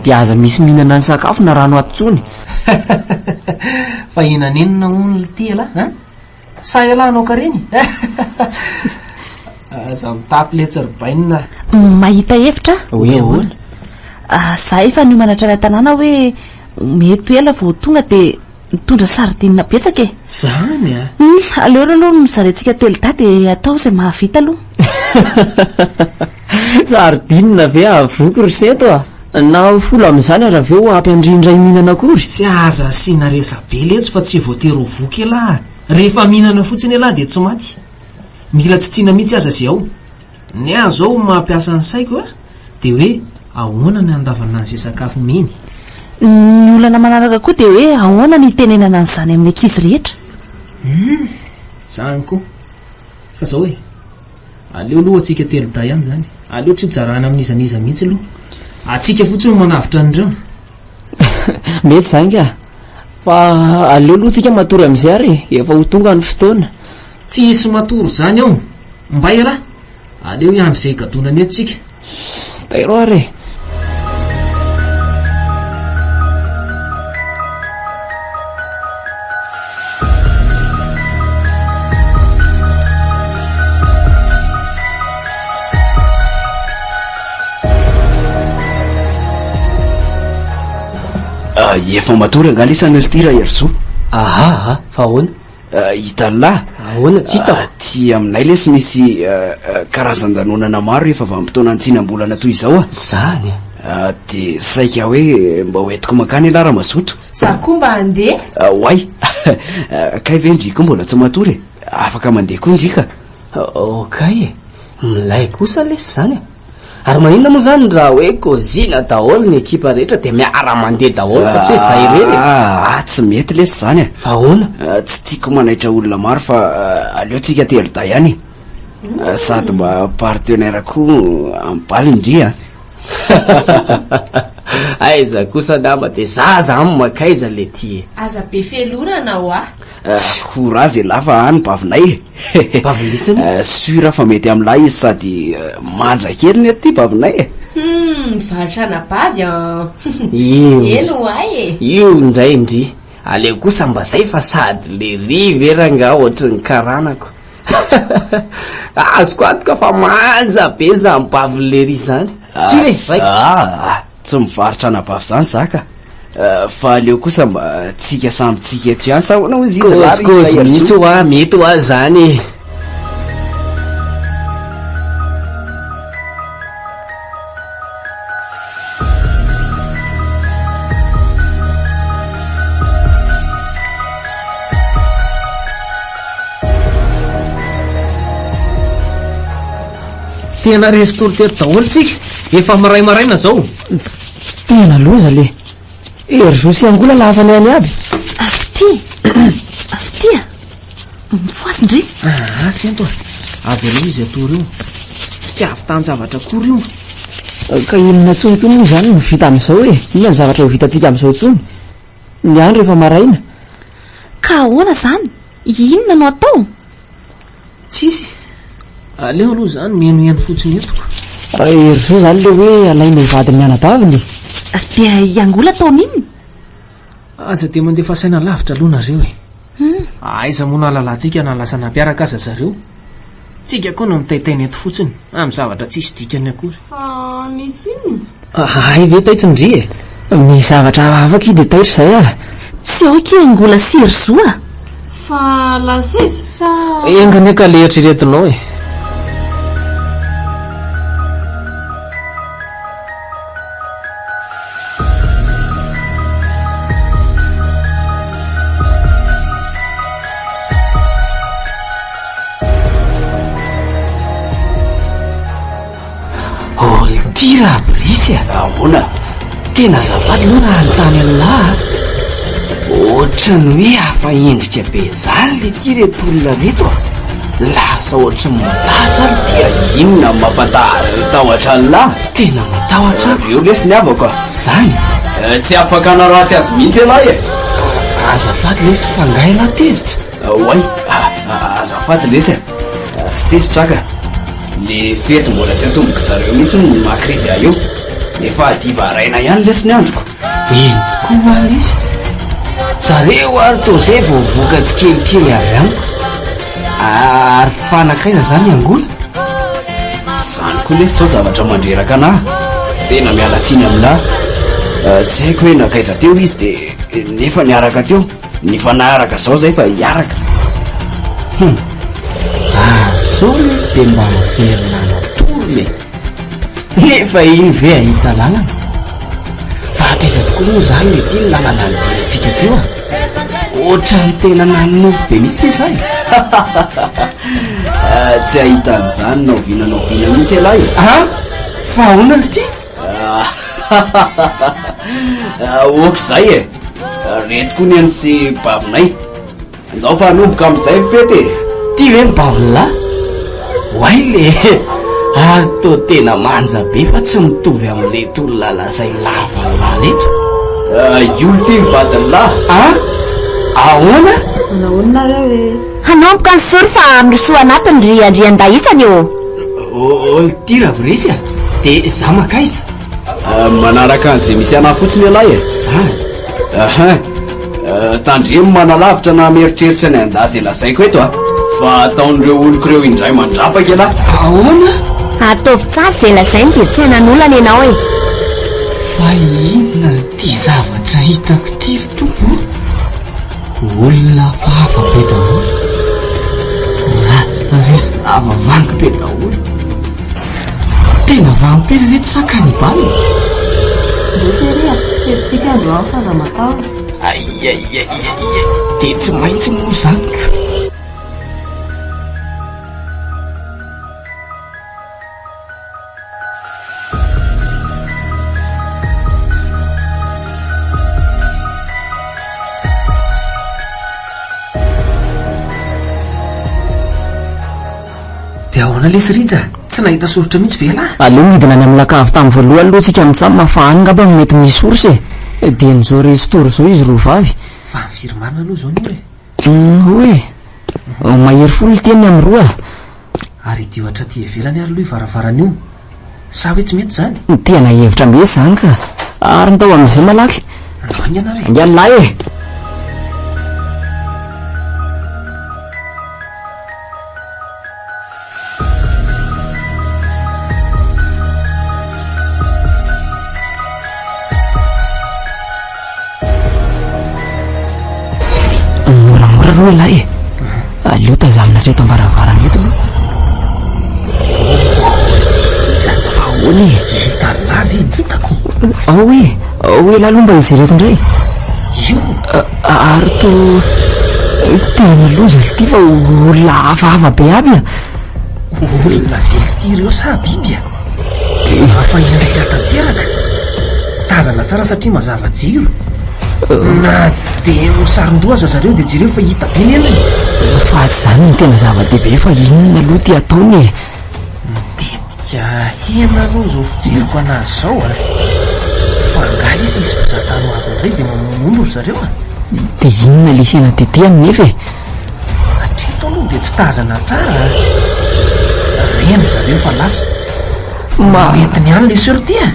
dia aza misy mihinana ny sakafo na rano atontsony fa inanenina hono le ty ala sa ialahnao ka reny aza mitapy le tsiribainina Mahita hevitra? Hoe ahoana? Za efa niomanatra ny tanàna hoe mety ela vao tonga dia mitondra saridinina betsaka zany aleo aloha mizarentsika telo dady atao izay mahavita aloha Saridinina ve avoky ry seto na folo amin'izany raha veo ampiandrindray mihinana akory tsy aza asiana resa be letsy fa tsy voatery ho voky elahy rehefa mihinana fotsiny elahy dia tsy maty mila tsitsiana mihitsy aza sy ao ny azo ao mampiasa ny saiko dia hoe ahoana ny andavanandro izay sakafo miny ny olana manaraka koa dia hoe ahoana ny tenenana an'izany amin'ny ankizy rehetra zany koa fa zao hoe aleo aloha atsika telo day ihany zany aleo tsy hozarana amin'izaniza mihitsy aloha atsika fotsiny manavitra an'ireo mety zany ka fa aleo aloha tsika matory amin'izay ary efa ho tonga ny fotoana tsy hisy matory zany ao mbay ala aleo iandro izay gadonany eto tsika tairo ary efa matory angalisana litira Erzo aha fa ahoana hitalahy ahoana tsy hitako ty aminay lesy misy karazan-danonana maro efa vanim-potoana antsinam-bolana toy izao zany dia saika hoe mba hoentiko makany alara mazoto za koa mba handeha hoay kay ve ndrika mbola tsy matory afaka mandeha koa ndrika okay milay kosa lesy zany ary maninona moa zany raha hoe kozina daholo ny ekipa rehetra dia miara mandeha daholo fa tsy hoe zay reny tsy mety lesy zany fa ahoana tsy tiako manaitra olona maro fa aleotsika telo day ihany sady mba partenaire koa ambaly indria aiza kosa nama dia za zany makaiza le ty aza be felorana ao courage lafa any bavinay bavilisiny sura fa mety amin'lahy izy sady manja kely ny aty bavinay vatrana bavy eno ay io indray indry aleo kosa mba zay fa sady le rivy eranga ohatry ny karanako azoko atika fa manja be za mibavy le ry zany tsy hoe zay tsy mivarotra anabavy zany zaka fa aleo kosa mba tsika sambytsika eto ihany sa hoana ozy kozikozy mihitsy hoa mety hoa zany tena restoro teto daholo tsika efa maray maraina zao tena loza le Erzo sy angola lasany any aby Tia mifoasindry sy anto avy aloha izy atory io tsy avy tany-javatra kory io ka inona tsony koa moa zany no vita amin'izao hoe inona ny zavatra ho vitantsika amin'izao tsony ny andro efa maraina ka ahoana zany inona no atao tsisy aleo aloha zany mienoiany fotsiny etoko ery zao zany le hoe alaina ivady mianadaviny dia iangola taona inony aza dia mandefa saina lavitra aloha nareo aiza moa nalalantsika na lasa nampiaraka aza zareo tsika koa no mitaitaina eto fotsiny amin'ny zavatra tsisy dikany akory misy iny ay ve taitsindry misy zavatra afaka i dia taitra zay a tsy aoky iangola siry zoa fa lasesy sa engany ka le eritreretinao tira brisy ahoana tena zavady aloha na anytany an'lahy ohatrany hoe hafa endrika be zany le ty reto olona reto lasa ohatrany matahatra ny dia inona mampatahotra an'lahy tena matahotra reo lesy ny avako zany tsy afaka na ratsy azy mihitsy alahy azafady lesy fangahy lahy tezitra oay azafady lesy tsy tezitra ka le fety mbola tsy atomboka zareo mihitsy no makrizy eo efa diva raina ihany lesy ny androko eny koa lesy zareo ary to zay voavoka tsy kelikely avy amiko ary fanakaiza zany angola zany koa lesy zao zavatra mandreraka anahy tena mialatsiny aminahy tsy haiko hoe nakaiza teo izy dia nefa niaraka teo nifanaraka zao zay fa hiaraka zao lesy dia mba maferina natory le nefa iny ve ahita lalana fa ataiza tokoa moa zany le ty ny lalana nydinantsika teo a ohatrany tena nanonofo be misy le zay tsy ahitan'izany naovinanao vina mihitsy alahy fa ahoana ny ty oka zay retiko ny an'sy bavinay andao fa hanomboka amin'izay fety ty hoe ny bavilahy hoay le ato tena manja be fa tsy mitovy amin'le tolona lazay lavalay reto io ty vadinlahy ahoana hanomboka ny sory fa misoa anatiny ry andrian-daisany eo olo ty ravirisy a dia za makaiza manaraka an'izay misy anahy fotsiny alahy zany tandremo manalavitra na mieritreritra ny andazy lazaiko eto fa ataon'ireo oloko ireo indray mandrapaka alahy ahoana ataovy tsasy zay lazainy dia tsy hanan'olana ianao e fa inona ty zavatra hitako ty ry tompo olona fahafa be daholo rasta resy lava vangy be daholo tena vampera reto sakanibaly ndeseria fetitsika andro ao fazamatao aiaiaiai dia tsy maintsy moa zany ka dia ahoana lesy rija tsy nahita soritra mihitsy ve lahy aleo midina any amin'ny lakavy tamin'ny voalohany aloha tsika mitsamy mafahany ngamba no mety misy orsy dia nyzao resitory zao izy roa vavy fa mifirimarina aloha zao ny hoe mahery folo teny amin'ny roa ary dy ohatra ty ivelany ary aloha ivaravarana io sa hoe tsy mety zany tena hevitra mety zany ka ary nytao amin'izay malaky androany ianare ngialahy roa lahy aleo tazamina treto ambaravarana eto ahoany talavy hitako hoe laloha mba izy reto indray io ary to tena loza ty fa olona hafahafa be aby a olona vely ty ireo sa biby a fa endrika tanteraka tazana tsara satria mazava jiro na dia misaron-doha aza zareo dia jereo fa hita be ny endriny fa tsy zany ny tena zava-dehibe fa inona aloha ty ataony tetika hena aloha zao fijeriko anazy zao a fa angaly izy mpizahatany ho azy indray dia mamonombo ry zareo a dia inona le hena tetehany nefa atreto aloha dia dia tsy tazana tsara. Reny zareo fa lasa entiny ihany le sortia.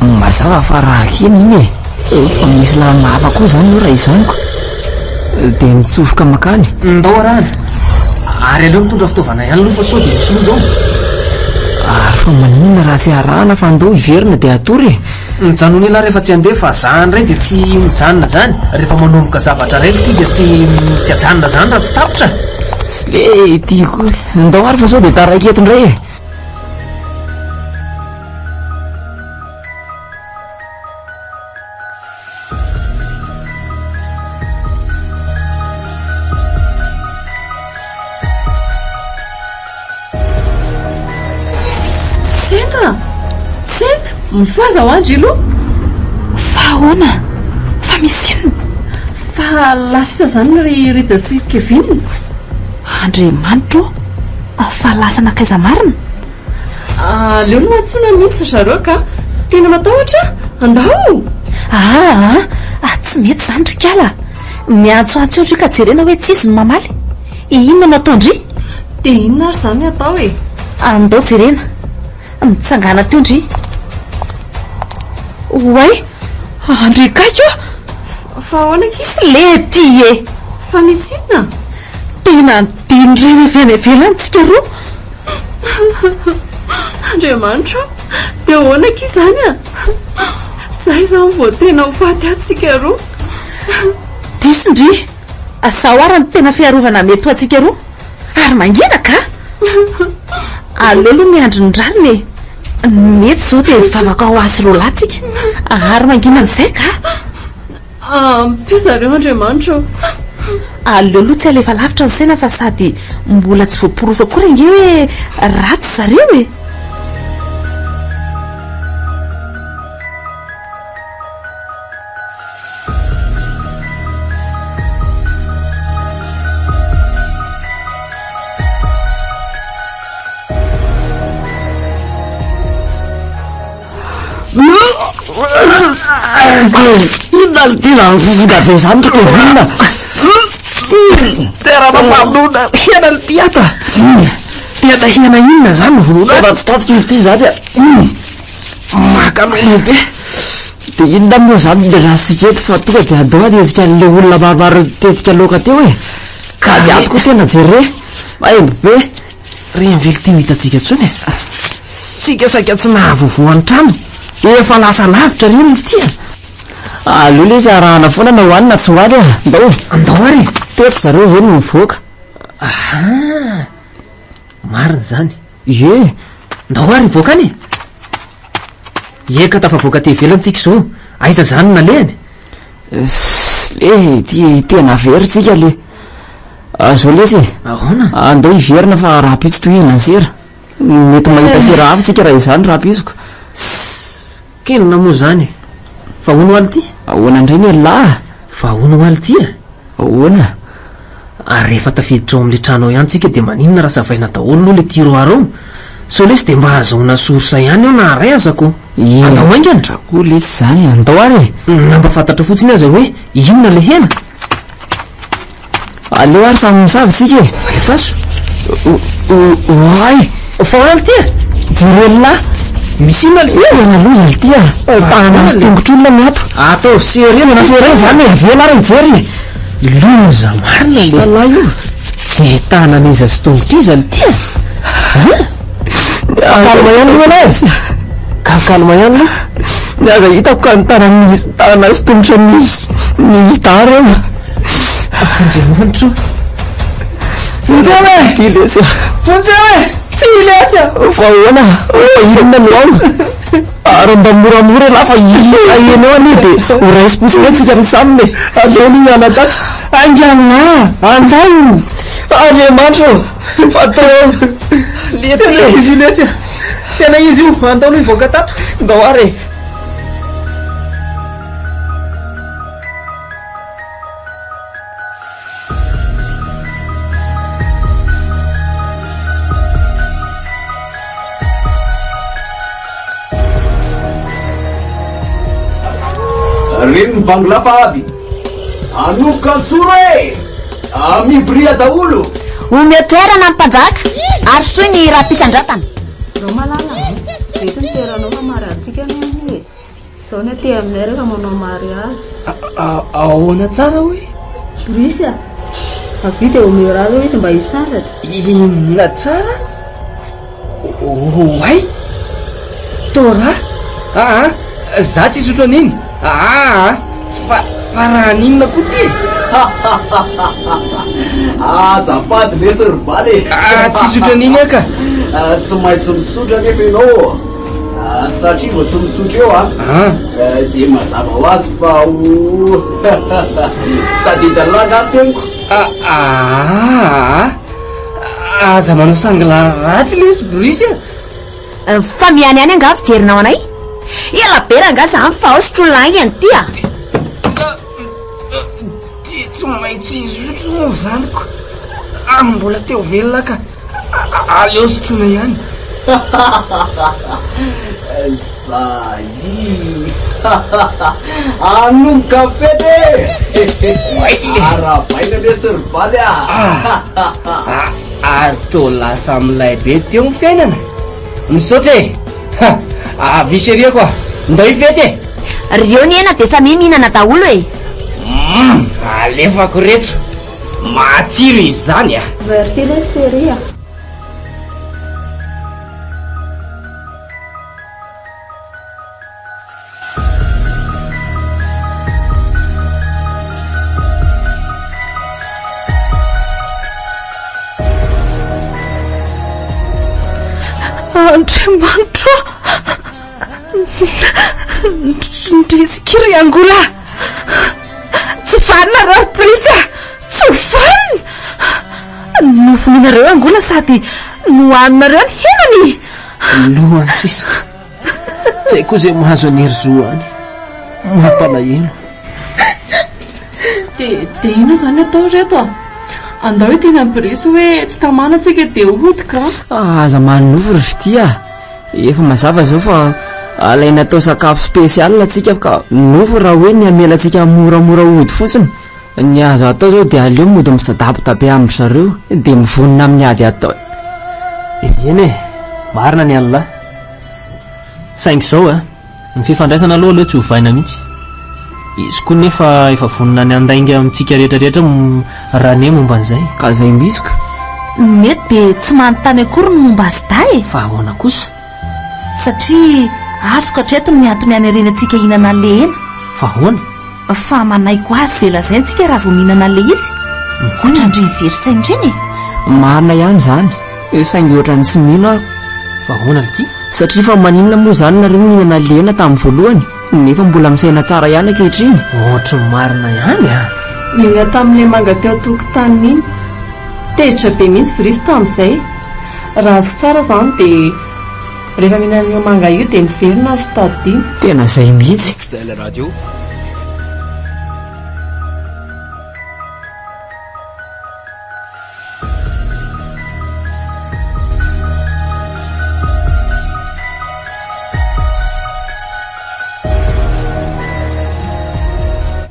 Mazava fa raha kely iny fa misy lalana hafa koa zany io raha izaniko dia mitsofoka makany. Ndao arahana ary aleo mitondra fitaovana ihany aloha fa sao dia misy loha zao. Ary fa maninona raha tsy arahana fa andao hiverina dia atory. Mijanona ila rehefa tsy handeha fa zany ray dia tsy mijanona zany. Rehefa manomboka zavatra ray ty dia tsy hajanona zany raha tsy tapotra. Sy le tiako ndao ary fa sao dia taraiky eto indray e. Senta mifaza ho andry ilo fa ahoana fa misy inona fa lasa zany ry Rija sy Kevin. Andriamanitro fa lasa nakaiza marina. Leo no mahatsona mihitsy zareo ka tena matahotra andao. Tsy mety zany trikala miantsoantso ohatry ka jerena hoe tsisy ny mamaly inona nataondry dia inona ary zany atao e. Andao jerena mitsangana teo ndry. Oay andry kaiky fa ahoana kisy le ty e fa misy inona tena diny reny venavelantsika roa. Andriamanitro dia ahoana kisy zany zay zany vao tena ho faty atsika roa. Disindry asahoarany tena fiarovana mety ho atsika roa ary mangina ka aleo aloha miandro ny rariny mety zao dia vavaka ho azy roa latsika ary mangina amin'izay ka mpiazareo Andriamanitro. aleo aloha tsy alefa lavitra ny saina fa sady mbola tsy voaporofa koa renge hoe ratsy zareo e. Inona tena mivovoka be zany toko vinona Terana famonona hena ny tiata. Tiata hena inona zany no vonona? raha tsy tatiko izy ty zany Makamena be. dia inona moa zany le raha sikety fa tonga dia andao anezika an'le olona maromaro tetika loka teo e ka diato koa tena jere maembo be. Reny velo ty mitatsika ntsony e. Tsika saika tsy nahavovoan'ny trano efa lasa lavitra reny ny tia. Aleo le izy arahana foana na hoanina tsy hoany Andao ary teto zareo ve no mivoaka. marina zany. Ye Ndao ary voakany eka tafavoaka ty ivelantsika zao aiza zany nalehany. le ty tena veritsika le zao lesy Ahoana andao hiverina fa raha pitso tohizina ny sera mety mahita sera hafa tsika raha izany raha pitsoko. kenona moa zany fa hono aly ty ahoana indray ny lahy fa hono aly ty ahoana ary rehefa tafiditra ao amin'le trano ao ihany tsika dia maninona raha savaina daholo aloha le tiroara ao sao lesy dia mba azahoana sorsa ihany ao na aray azako andao aingana koa letsy zany andao ary namba fantatra fotsiny aza hoe inona le hena. aleo ary samy misavy tsika e. Efaso ay fa hoana aly ty jerelona misy inona le aloza ly ty tanana sy tongotr'olona miato atao serena na sera zany vela ary mijery loza marina le lahy io dia tanan'iza sy tongotr'iza le ty kalma ihany loha anazy kakalma ihany lo ny aza hitako ka ny tanana sy tongotra misy dara eo Andriamanitro fonjeo e ilesy fonjeo e tsy iletsy fa ahoana inona no ao ary mba moramora lafa enao ani dia horaisiposina tsika ny saminy aleo no iana tato angana andao Andriamanitro fatao le tena izy io lesy tena izy io andao no hivoaka tato ndao ary reny mivango lafa aby anoka soro e mibria daholo ometoerana ny mpanjaka ary soa ny raha mpisandratana rao malala mety ny toeranao mamary antsika ny hoe zao ny aty aminay rehefa manao mariazy ahoana tsara hoe brisy a avy dia omeo raha hoe izy mba hisaratra inona tsara oay tora za tsy isotro an'iny fa raha ninona ko ty azafady lesyryvaly tsy isotro an'iny aka tsy maintsy misotro anefa ianao satria vao tsy misotro eo dia mazava ho azy fa tadidalana teniko aza manao sangla ratsy lesy brisy fa miany any anga fijerinao anay ela beranga zany fa ao sotrolany any ty a tsy maintsy isotro moa zaniko mbola teo velona ka aleo sotrona ihany zay anom kafe de aravaina lesyryvaly atao lasa amilay be teo ny fiainana misaotra e viseria koa ndao ifety e reo ny ena de samy mihinana daholo e alefako reto matsiro izy zany versi le séria Andriamanitra ndrizikiry angola tsy vaninareo prisa tsy vaniny nofoninareo angola sady nohaninareo ny henany lohany sisa tsy haiko zay mahazo anery zo any mampalahelo de ina zany atao reto andao hoe tena brisy hoe tsy tamana antsika de hodika aza manofo ry fitya efa mazava zao fa alaina atao sakafo spesial atsika ka nofo raha hoe ny amela atsika moramora hody fotsiny ny azo atao zao de aleo mody misadabotabe amindry zareo de mivonina amin'ny ady atao eny e marina ny alina saingy zao ny fifandraisana aloha aloha tsy hovaina mihitsy izy koa nefa efa vonina ny andainga amintsika rehetrarehetra raha ne momba an'izay ka zay misika mety de tsy manontany akory ny momba azy da e fa ahoana kosa satria azoko atreto ny antony any areny antsika hinana le ena fa ahoana fa manaiko azy zay lazay antsika raha vao mihinana le izy ohatrandreny verisainy reny marina ihany zany saingy ohatrany tsy mihina fa ahoana ity satria fa maninona moa zany nareo mihinana lena tamin'ny voalohany nefa mbola misaina tsara ihany ankehitriny ohatra marina ihany mihina tamin'le manga teo tokotany iny tezitra be mihitsy brisy tamin'izay raha azoko tsara zany de rehefa mihinan'io manga io de miverina ny fitadina tena zay mihitsy XL Radio.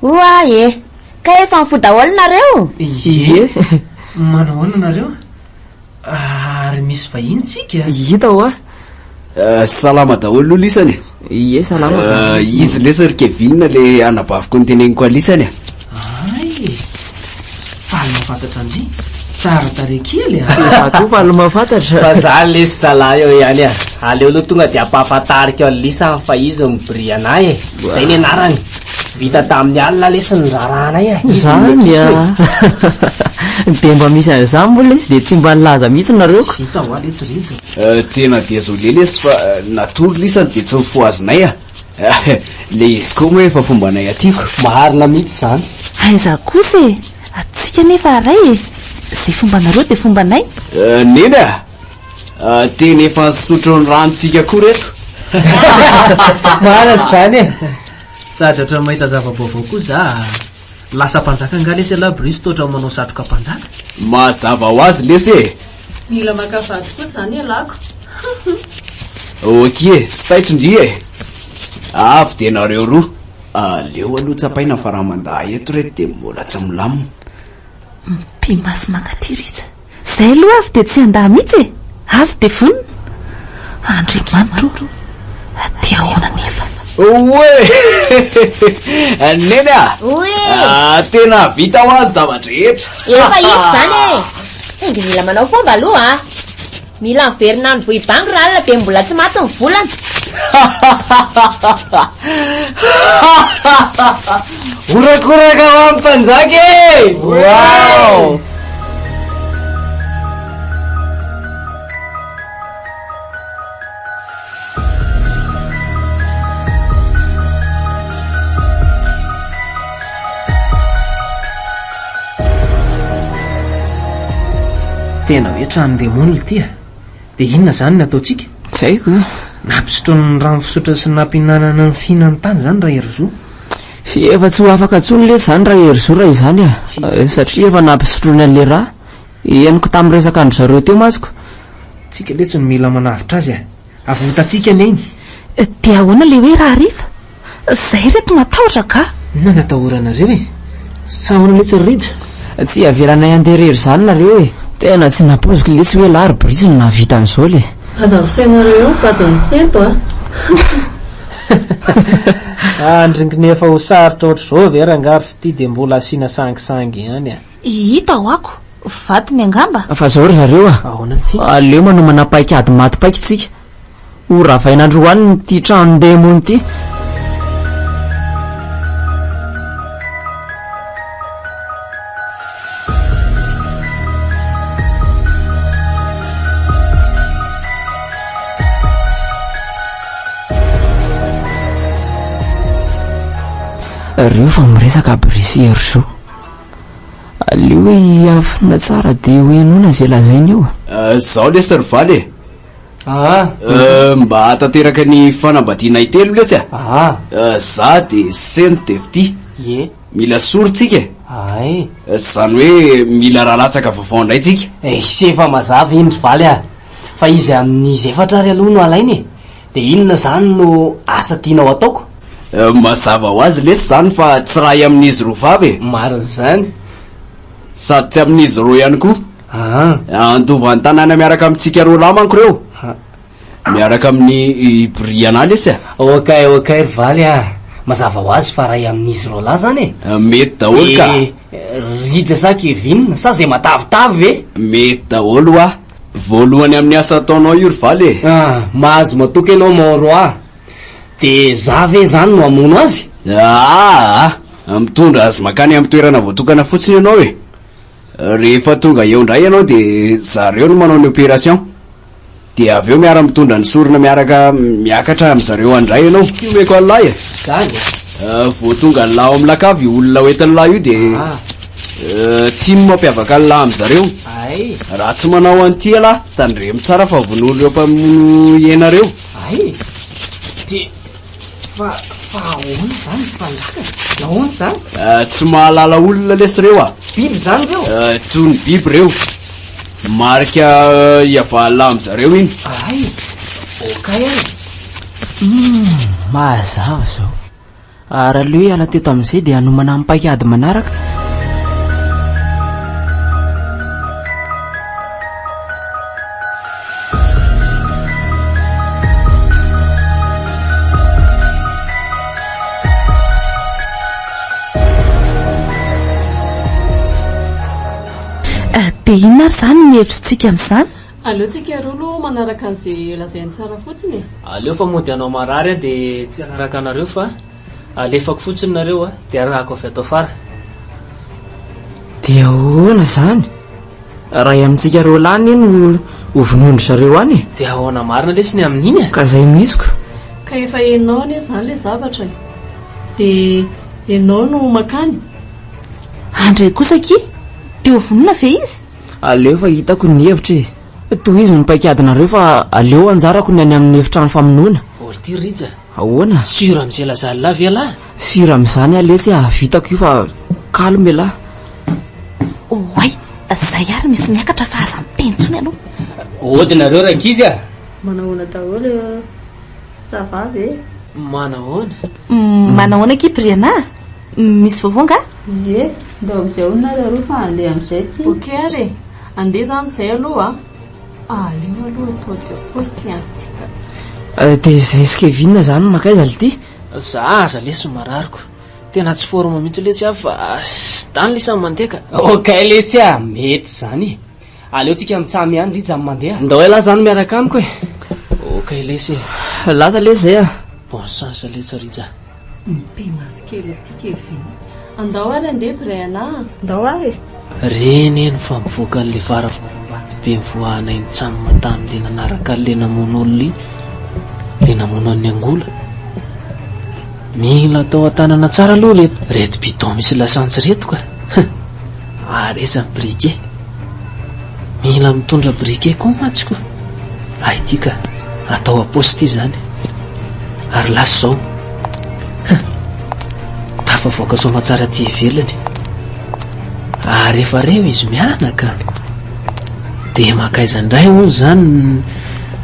oa e ka efa mifoy daholo nareo ye manao ana nareo ary misy vahiny tsika hita ho salama daholo aloha lisany ye salama izy lesary Kevin le anabaviko nyteneniko alisany ay faly mafantatra an'zy tsara tare kely za koa faly mafantatra fa za lesy zala eo ihany aleo aloha tonga de ampahafantarika eo lisa fa izy mibri anay zay ny anarany vita tamin'ny alina lesy ny raranay zany de mba misy an'izany mbola izy de tsy mba nilaza mihitsy nareoko hita ho aletsiletsy tena de azo le lesy fa natory lisany de tsy mifo azonay le izy koa moa efa fombanay atyko maharina mihitsy zany aiza kosa e atsika nefa ray e zay fombanareo de fombanay neny tena efa sotro ny ranontsika koa reto marina zany sadratra mahita zava-baovao koa za lasa mpanjaka nga lesy ala brisy toatra manao satroka mpanjaka mazava ho azy lesy mila makavady koa zany alako oke tsy taitsondri avy de nareo roa aleo aloha tsapaina fa raha mandaha eto reto de mbola tsy milamina Mpimasy mankatiritra zay aloha avy de tsy andaha mihitsy avy de vonina Andriamanitro dia ahoana nefa oe neny tena vita ho azy zavatra rehetra efa izy zany e saingy mila manao fomba aloha mila miverina ny vohibangy raha alina de mbola tsy maty ny volana orakoraka ho amin'ny mpanjaka wow tena hoe trano demonina ity dia inona zany ny ataontsika tsy haiko nampisotrony rano fisotra sy nampinanana ny fihinany tany zany raha heryzo efa tsy ho afaka tsony le zany raha heryzo raha izany satria efa nampisotrony an'le raha eniko tamin'ny resaka andro zareo teo masiko tsika le tsy ny mila manavitra azy avotatsika ny eny dia ahoana le hoe raha rifa zay reto matahotra ka na natahoranareo sa ahoana le tsy rija tsy avelanay andeha rery zany nareo tena tsy napoziko lesy hoe lary brisiny na vita an'izao le aza visainareo vadiny sento andringinefa ho sarotra ohatr' zao ve rangaro fity de mbola asiana sangisangy ihany hita ho ako vadiny angamba fa zao ry zareo ahoana ty aleo manao manapaika ady maty paika tsika ho ravainandro hoaniny ty trano demony ty reo fa miresaka brisy heryzo aleo hoe hiafina tsara de hoenona zay lazainy io zao le servaly mba hatateraka ny fanambadianay telo letsy za de sent devity mila sorytsika zany hoe mila raha latsaka vaovao ndray tsika sy efa mazava indry valy fa izy amin'izy efatra ary aloha no alainy de inona zany no asa tianao ataoko mazava ho azy lesy zany fa tsy raha amin'izy roa vavy mariny zany sady tsy amin'izy roa ihany koa andova ny tanàna miaraka amintsika roa lahy manko reo miaraka amin'ny briana lesy okay ry valy mazava ho azy fa raha amin'izy roa lahy zany mety daholo ka rija sa kevinina sa zay matavitavy ve mety daholo voalohany amin'ny asa ataonao io ry valy mahazo matoky ianao moro de za ve zany no amono azy mitondra azy makany amin'ny toerana voatokana fotsiny ianao rehefa tonga eo ndray ianao de zareo no manao ny opération de aveo miara mitondra ny sorona miaraka miakatra am'zareo andray ianao io meko an'lahy voatonga ny lahy ao am'lakavy olona hoentin'ny lahy io de tia no mampiavaka ny lahy am'zareo raha tsy manao an'ity alahy tandremo tsara fa vonolo reo mpamono ienareo fa ahoana zany mpanjaka nahoana zany tsy mahalala olona lesy reo biby zany reo toy ny biby reo marika iavahala am'zareo iny okay mazava zao ary aleo hoe ala teto amin'izay de hanomana mipaikady manaraka de inona ary zany mihevitrytsika amin'izany aleotsika roa aloha manaraka an'izay lazainy tsara fotsiny aleo fa mody anao marary de tsy anaraka anareo fa alefako fotsiny nareo de arahako avy atao fara de ahoana zany raha amintsika reo lany no hovinondry zareo any de ahoana marina lesiny amin'iny ka zay misiko ka efa enao anie zany le zavatra de enao no makany andre kosaki de hovonona ve izy aleo fa hitako ny hevitra toy izy nipaikadinareo fa aleo anjarako ny any amin'ny hevitrano famonoana olo ty rija ahoana sura am'zay lazany lavy alahy sira am'izany alesy vitako io fa kalme lahy oay zay ary misy miakatra fa aza miteny tsony aloha odinareo rakizy manahoana daholo savavy manahoana manahoana kibriana misy vaovao nga Ye, da amin'izay onareo fa andeha amin'izay ty. Okey andeha zany izay aloha aleo aloha atao de poste antsika. De zay sy Kevin zany makaiza le ty? Zaza le somarariko tena tsy forme mihitsy le tsy afa dany le samy mandeha ka. Okay lesy a mety zany aleo tsika mitsamy ihany ry jamy mandeha ndao ela zany miaraka amiko e. Okay lesy lasa lesy zay a. Bon chance lesy rija. Be maskely ty Kevin. Andao ary andeha Briana. Andao ary. Reny eny fa mivoaka an'le varavaram-bato be mivoahana iny tsamina tamin'le nanaraka le namon'olona iny le namono an'ny angola. Mila atao an-tanana tsara aloha reto bidon misy lasantsy reto ka. Ary esa briquet mila mitondra briquet koa matsiko. Ay ty ka atao aposy ty zany ary lasy zao tafavoaka somatsara ty ivelany ary efa reo izy mianaka de makaiza ndray hoy zany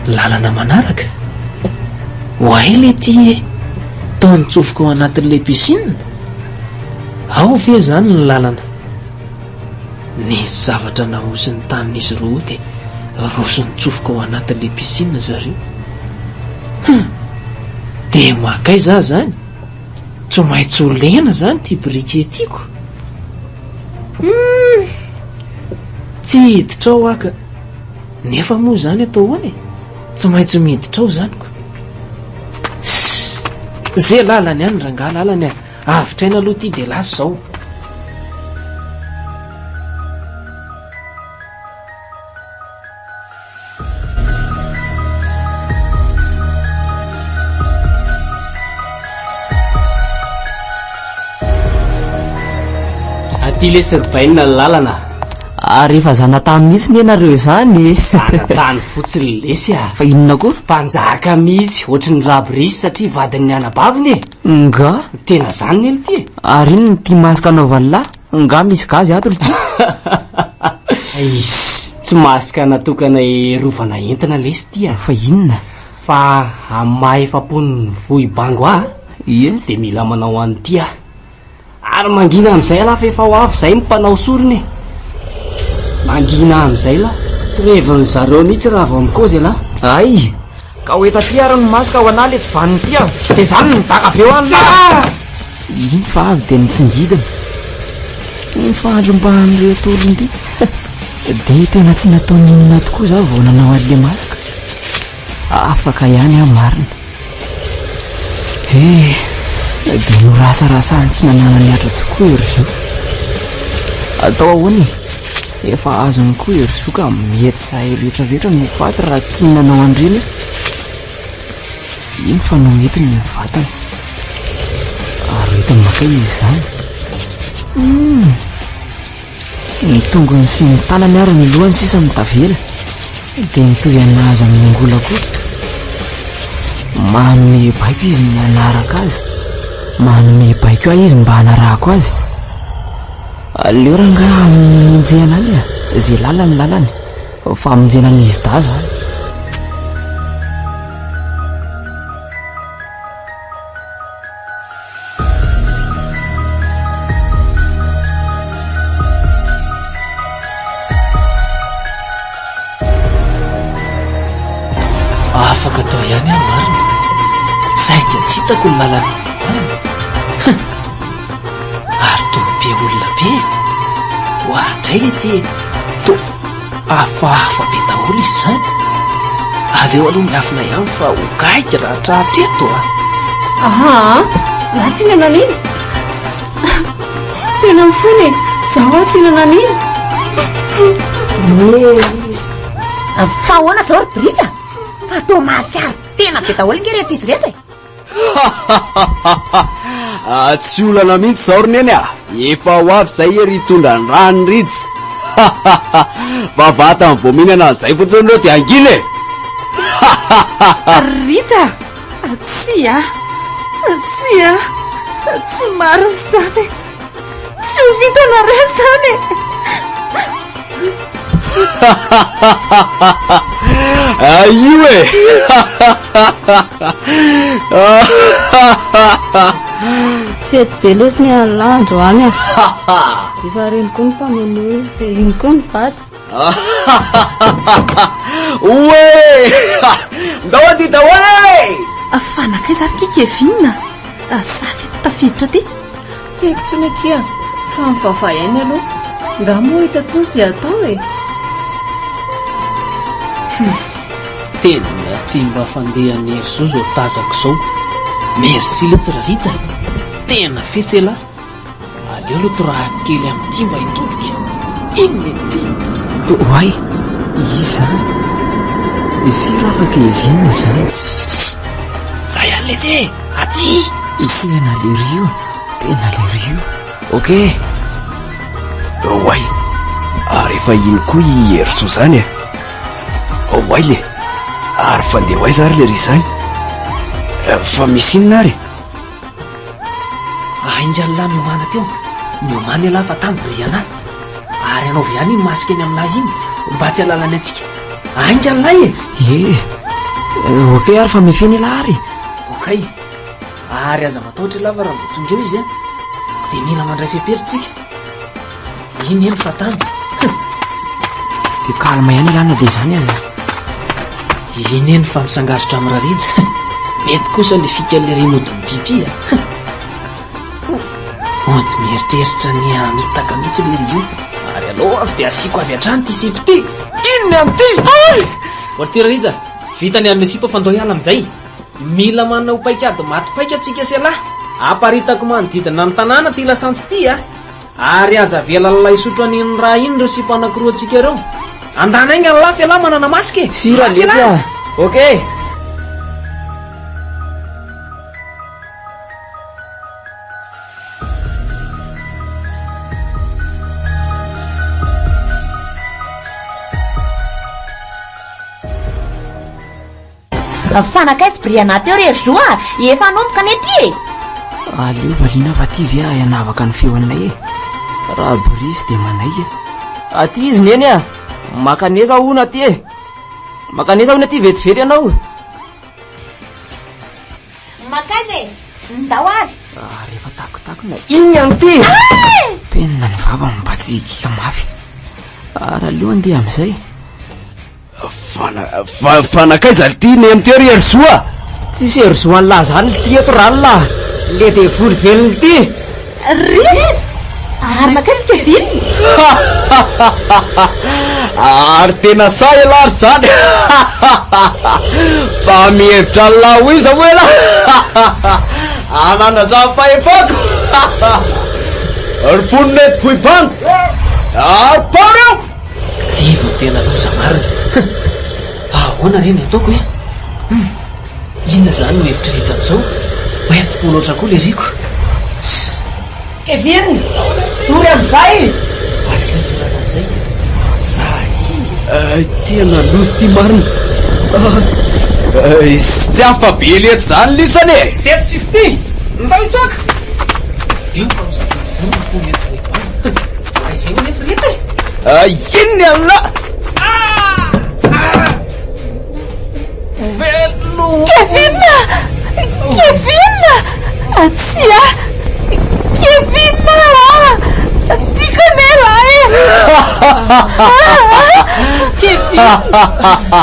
lalana manaraka hoay le ty tao nitsofoka ao anatin'le piscine ao ve zany ny lalana nisy zavatra nahosiny tamin'izy roa de roso nitsofoka ao anatin'le piscine zareo de makaiza zany tsy maintsy olena zany ty briquet tiako tsy hiditra ao aka nefa moa zany atao hoany tsy maintsy miditra ao zanyko zay lalany any ranga lalany avitraina aloha ty de lasy zao. aty lesy ribaina ny lalana ary efa zanatany mihitsy ny ianareo zany zanatany fotsiny lesy a. Fa inona koa? Mpanjaka mihitsy ohatry ny rabrisy satria vadin'ny anabaviny e. Nga tena zany nely ty ary iny ny tia masaka anaovany lahy nga misy gazy ato ty. Isy tsy masaka natokana rovana entina lesy ty a. Fa inona? Fa amaha efapony voy bango a ie de mila manao an'ity a ary mangina am'izay ala fa efa ho avy zay mpanao sorony mangina am'izay la tsy reviny zareo mihitsy raha vao mikozy ala. ay ka hoeta ty ary ny masaka ao anahy le tsy vaniny ty a de zany nidaka avy eo any la iny fa avy de nitsingidina ny fahandrom-bahan'reto olony ty de tena tsy nataony inona tokoa za vao nanao an'le masaka afaka ihany a marina de norasarasany tsy nanana niatra tokoa ery zo atao ahoany efa azony koa ery zo ka mety zahay rehetrarehetra no faty raha tsy nanao andreny iny fa no mety ny vatana ary entiny maka izy zany ny tongony sy ny tanany ary ny lohany sisa mitavela de mitoy anazy amin'ny angola koa manome baiko izy ny anaraka azy manome baiko aho izy mba hanarahako azy aleo raha nga minjehana any a zay lalany lalany fa minjehana an'izy da zany afaka atao ihany a marina sainga tsy hitako ny lalana ary tobe olona be hoatray le ty to afahafa be daholo izy zany aleo aloha miafina ihany fa ho gaika raha trahatra eto a. Aha za tsy nanan'iny tena mifony zaho tsy nanan'iny fa ahoana zao ry brisa fa atao mahatsiaro tena be daholo nge reto izy reto e tsy olana mihitsy zao roneny a efa ho avy zay ery hitondra ny rano ritsy vavatany vao mihinana an'izay fotsiny reo de angina e ritsy tsia tsia tsy maro zany tsy ho vitanare zany io e fety be loatsy ny alandro any a efa reny koa ny mpameno dia iny koa ny vaty oe ndao aty daholy fanakay zary kikevinina safy tsy tafiditra ty tsy haiko tsony akia fa mivavay ainy aloha nga moa hitantsony zay atao e tena tsy mba fandehan'ny hery zao tazako zao merci le tsiraritsa tena fetsela aleo aloha to raha kely amin'ity mba hitodika inona ty oay iza si raha kevinina zany zay aletsy aty tena lerio tena lerio ok oay rehefa iny koa i herso zany oay le ary fandeha oay zary le ry zany fa misy inona ary aindranylahy miomana teo miomany alahy fa tambriana ary anao viany iny masika eny amin'lahy iny mba tsy alalany atsika aindranylahy ok ary fa mifeny lahy ary okay ary aza matahotra lava raha mbotondreo izy dia mila mandray fiaperitsika iny eny fa tany dia kalma ihany ilana dia zany aza iny eny fa misangazotra amin'ny rarinja mety kosa le fikale remodiny bibia ody mieritreritra ny mitaka mihitsy le rio ary aloha avy dia asiako avy atrany ty sipy ty inona am'ty ory ty rarinja vitany amin'ny sipa fa ndao hiala amin'izay mila manao paikady matipaika atsika sy alahy aparitako manodidina ny tanàna ty lasantsy ty ary aza vela lalay isotro aniny raha iny reo sipa anankiroa atsika reo andana ainga ny lafy alahy manana masika e sira letsy ok fanakaizy briana teo rery zoa efa anomboka any aty e aleo valiana fa ty ve ianavaka ny feoanay e raha borisy dia manay aty izy neny makaneza ona aty e makaneza ona aty vetivety ianao makaizy ndao azy rehefa takotakona iny any ty penina ny vava mba tsy kika mafy ary aleo andeha amin'izay fanakaiza ali ty ny am'ty ry hersoa tsisy hersoa any lahy zany ty eto rano lah le de voly velony ty ry ary makaizy keviny ary tena say alary zany fa mihevitra ny laho iza moa la anandradrany fahefako ry pononety foibango ary pao eo ty vo tena loza marina ahoana reny ataoko e inona zany no hevitra ritsy am'izao oentiko loatra koa le riko keviny tory am'izay ary le torana am'izay zay tena lozy ty marina tsy afa be lety zany lisany e sety sifity ndao itsoaka eo fa mizavoroko mety foibana izay no nefa rety inony anla velo Kevina Kevina tia Kevina tikanela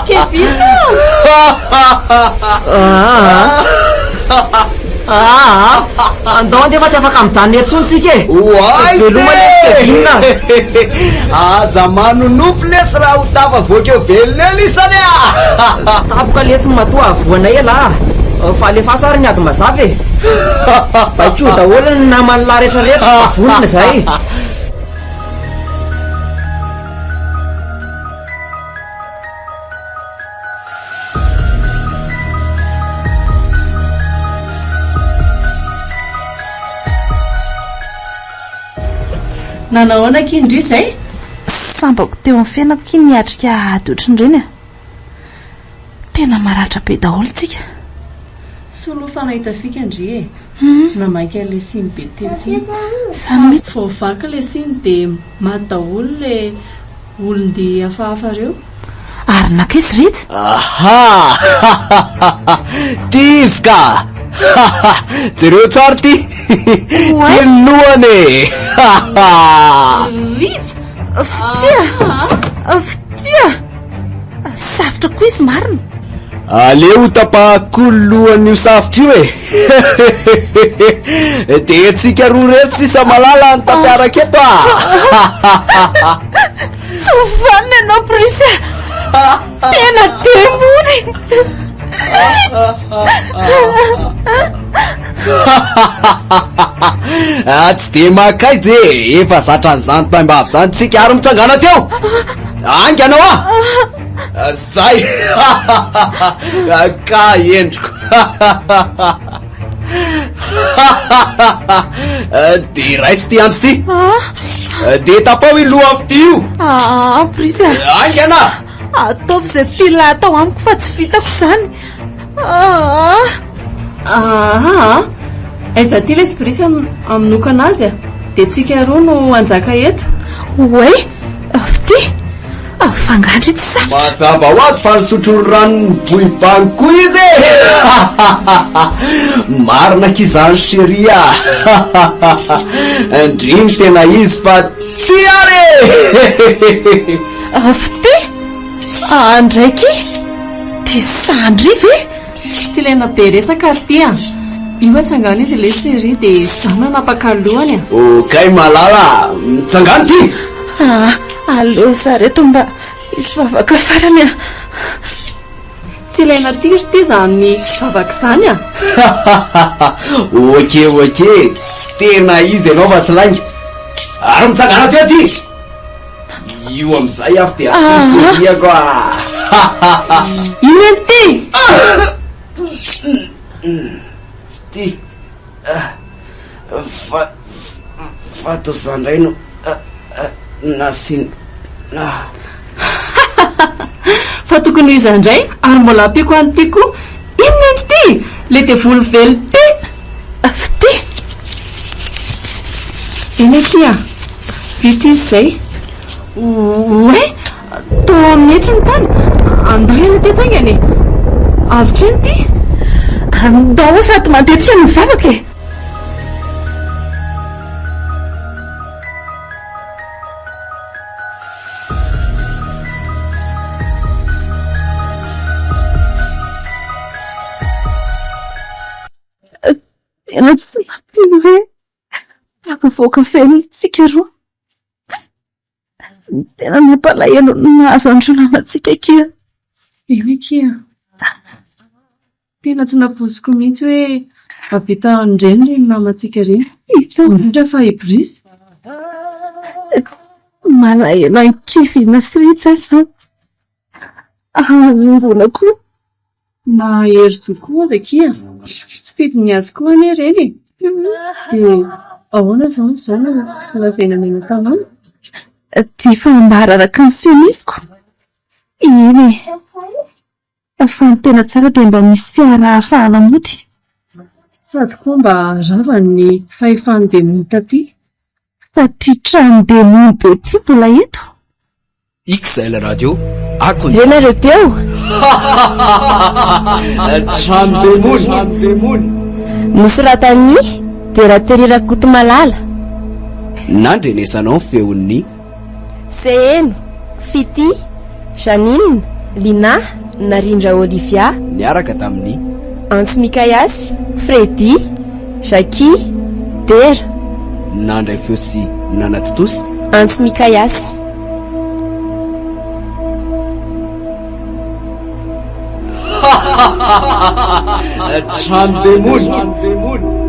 Kevina andao andefa tsy afaka amin'izany etsony tsika e oay veloma aza manonofo lesy raha ho tava voakeo velona eo lisany tapoka lesiny matoa avoanay ala fa alefaso ary ny ady mazava e baiko daholo ny namany lahy rehetrarehetra vonona zay nanao anakindry zay sambako teo amin'ny fiainako ky niatrika ady ohatrin'ireny tena maratra be daholo tsika solo fanahita fika ndry e namaika le siny be tetsy zany fovaka le siny de mataholo le olondy hafahafa reo ary nakaizy ritsy aha ty izy ka jereo tsara ty telohany fitia safotra koa izy marina aleo tapakolohan'io safitra io de tsika roa reto sisa malala ny tapiaraka eto sofanina anao Prisy tena demony tsy de makay je efa zatra n'izany tambavy zany tsika ary mitsangana teo angy anao zay ka endriko de raiso ty antsy ty de tapao i loha avy ty io Prisy angy ana ataovy zay tila atao amiko fa tsy vitako zany aiza ty lesy Prisy aminoka anazy de tsika roa no anjaka eto oe fity fangandry tsy sa mazava ho azy fa nisotrony rano boibany koa izy marina kizany sheria ndrimy tena izy fa tsy ary fity ndraiky de sandry ve tsy lena be resaka ary ty io atsangana izy le série de zana napakalohany okay malala mitsangana ty aleo zareto mba isy vavaka farany tsy lena tiry ty zany vavaka zany oke tena izy anao fa tsy lainga ary mitsangana ty aty io amizay afy de asosiako ino ty ty fato zandray no nasin fa tokony ho izandray ary mbola ampiko any ty koa inona ty le te volo velo ty fity iny ty vity izy zay oe to mihetra ny tany andao iana ty tangany avitra iny ty andao sady mandeha ny vavaka tena tsy napino hoe tapavoaka feno tsika roa tena nampalahelo nahazo andronanatsika kia iny kia tena tsy napoziko mihitsy hoe avita ndreny reny namatsika reny indrindra fa Ibrisy malahelo ankivina siritsy zany angona koa na hery tokoa aza kia tsy fidy ny azy koa ane reny de ahoana zany zao lazaina mena tanàna ty fa mba araraka ny sionisiko iny fa ny tena tsara de mba misy fiara ahafahana mody sady koa mba rava ny fahefany demony taty fa ty trano demony be ty mbola eto XL Radio renareo teo trano demony nosoratany de raha terirakoto malala nandrenesanao feon'ny Seheno, Fity, Janine, Lina, Narindra Olivia niaraka tamin'ny Antsy Mikayasy, Freddy, Jackie, Dera nandray feo sy nanatitosy Antsy Mikayasy trano demony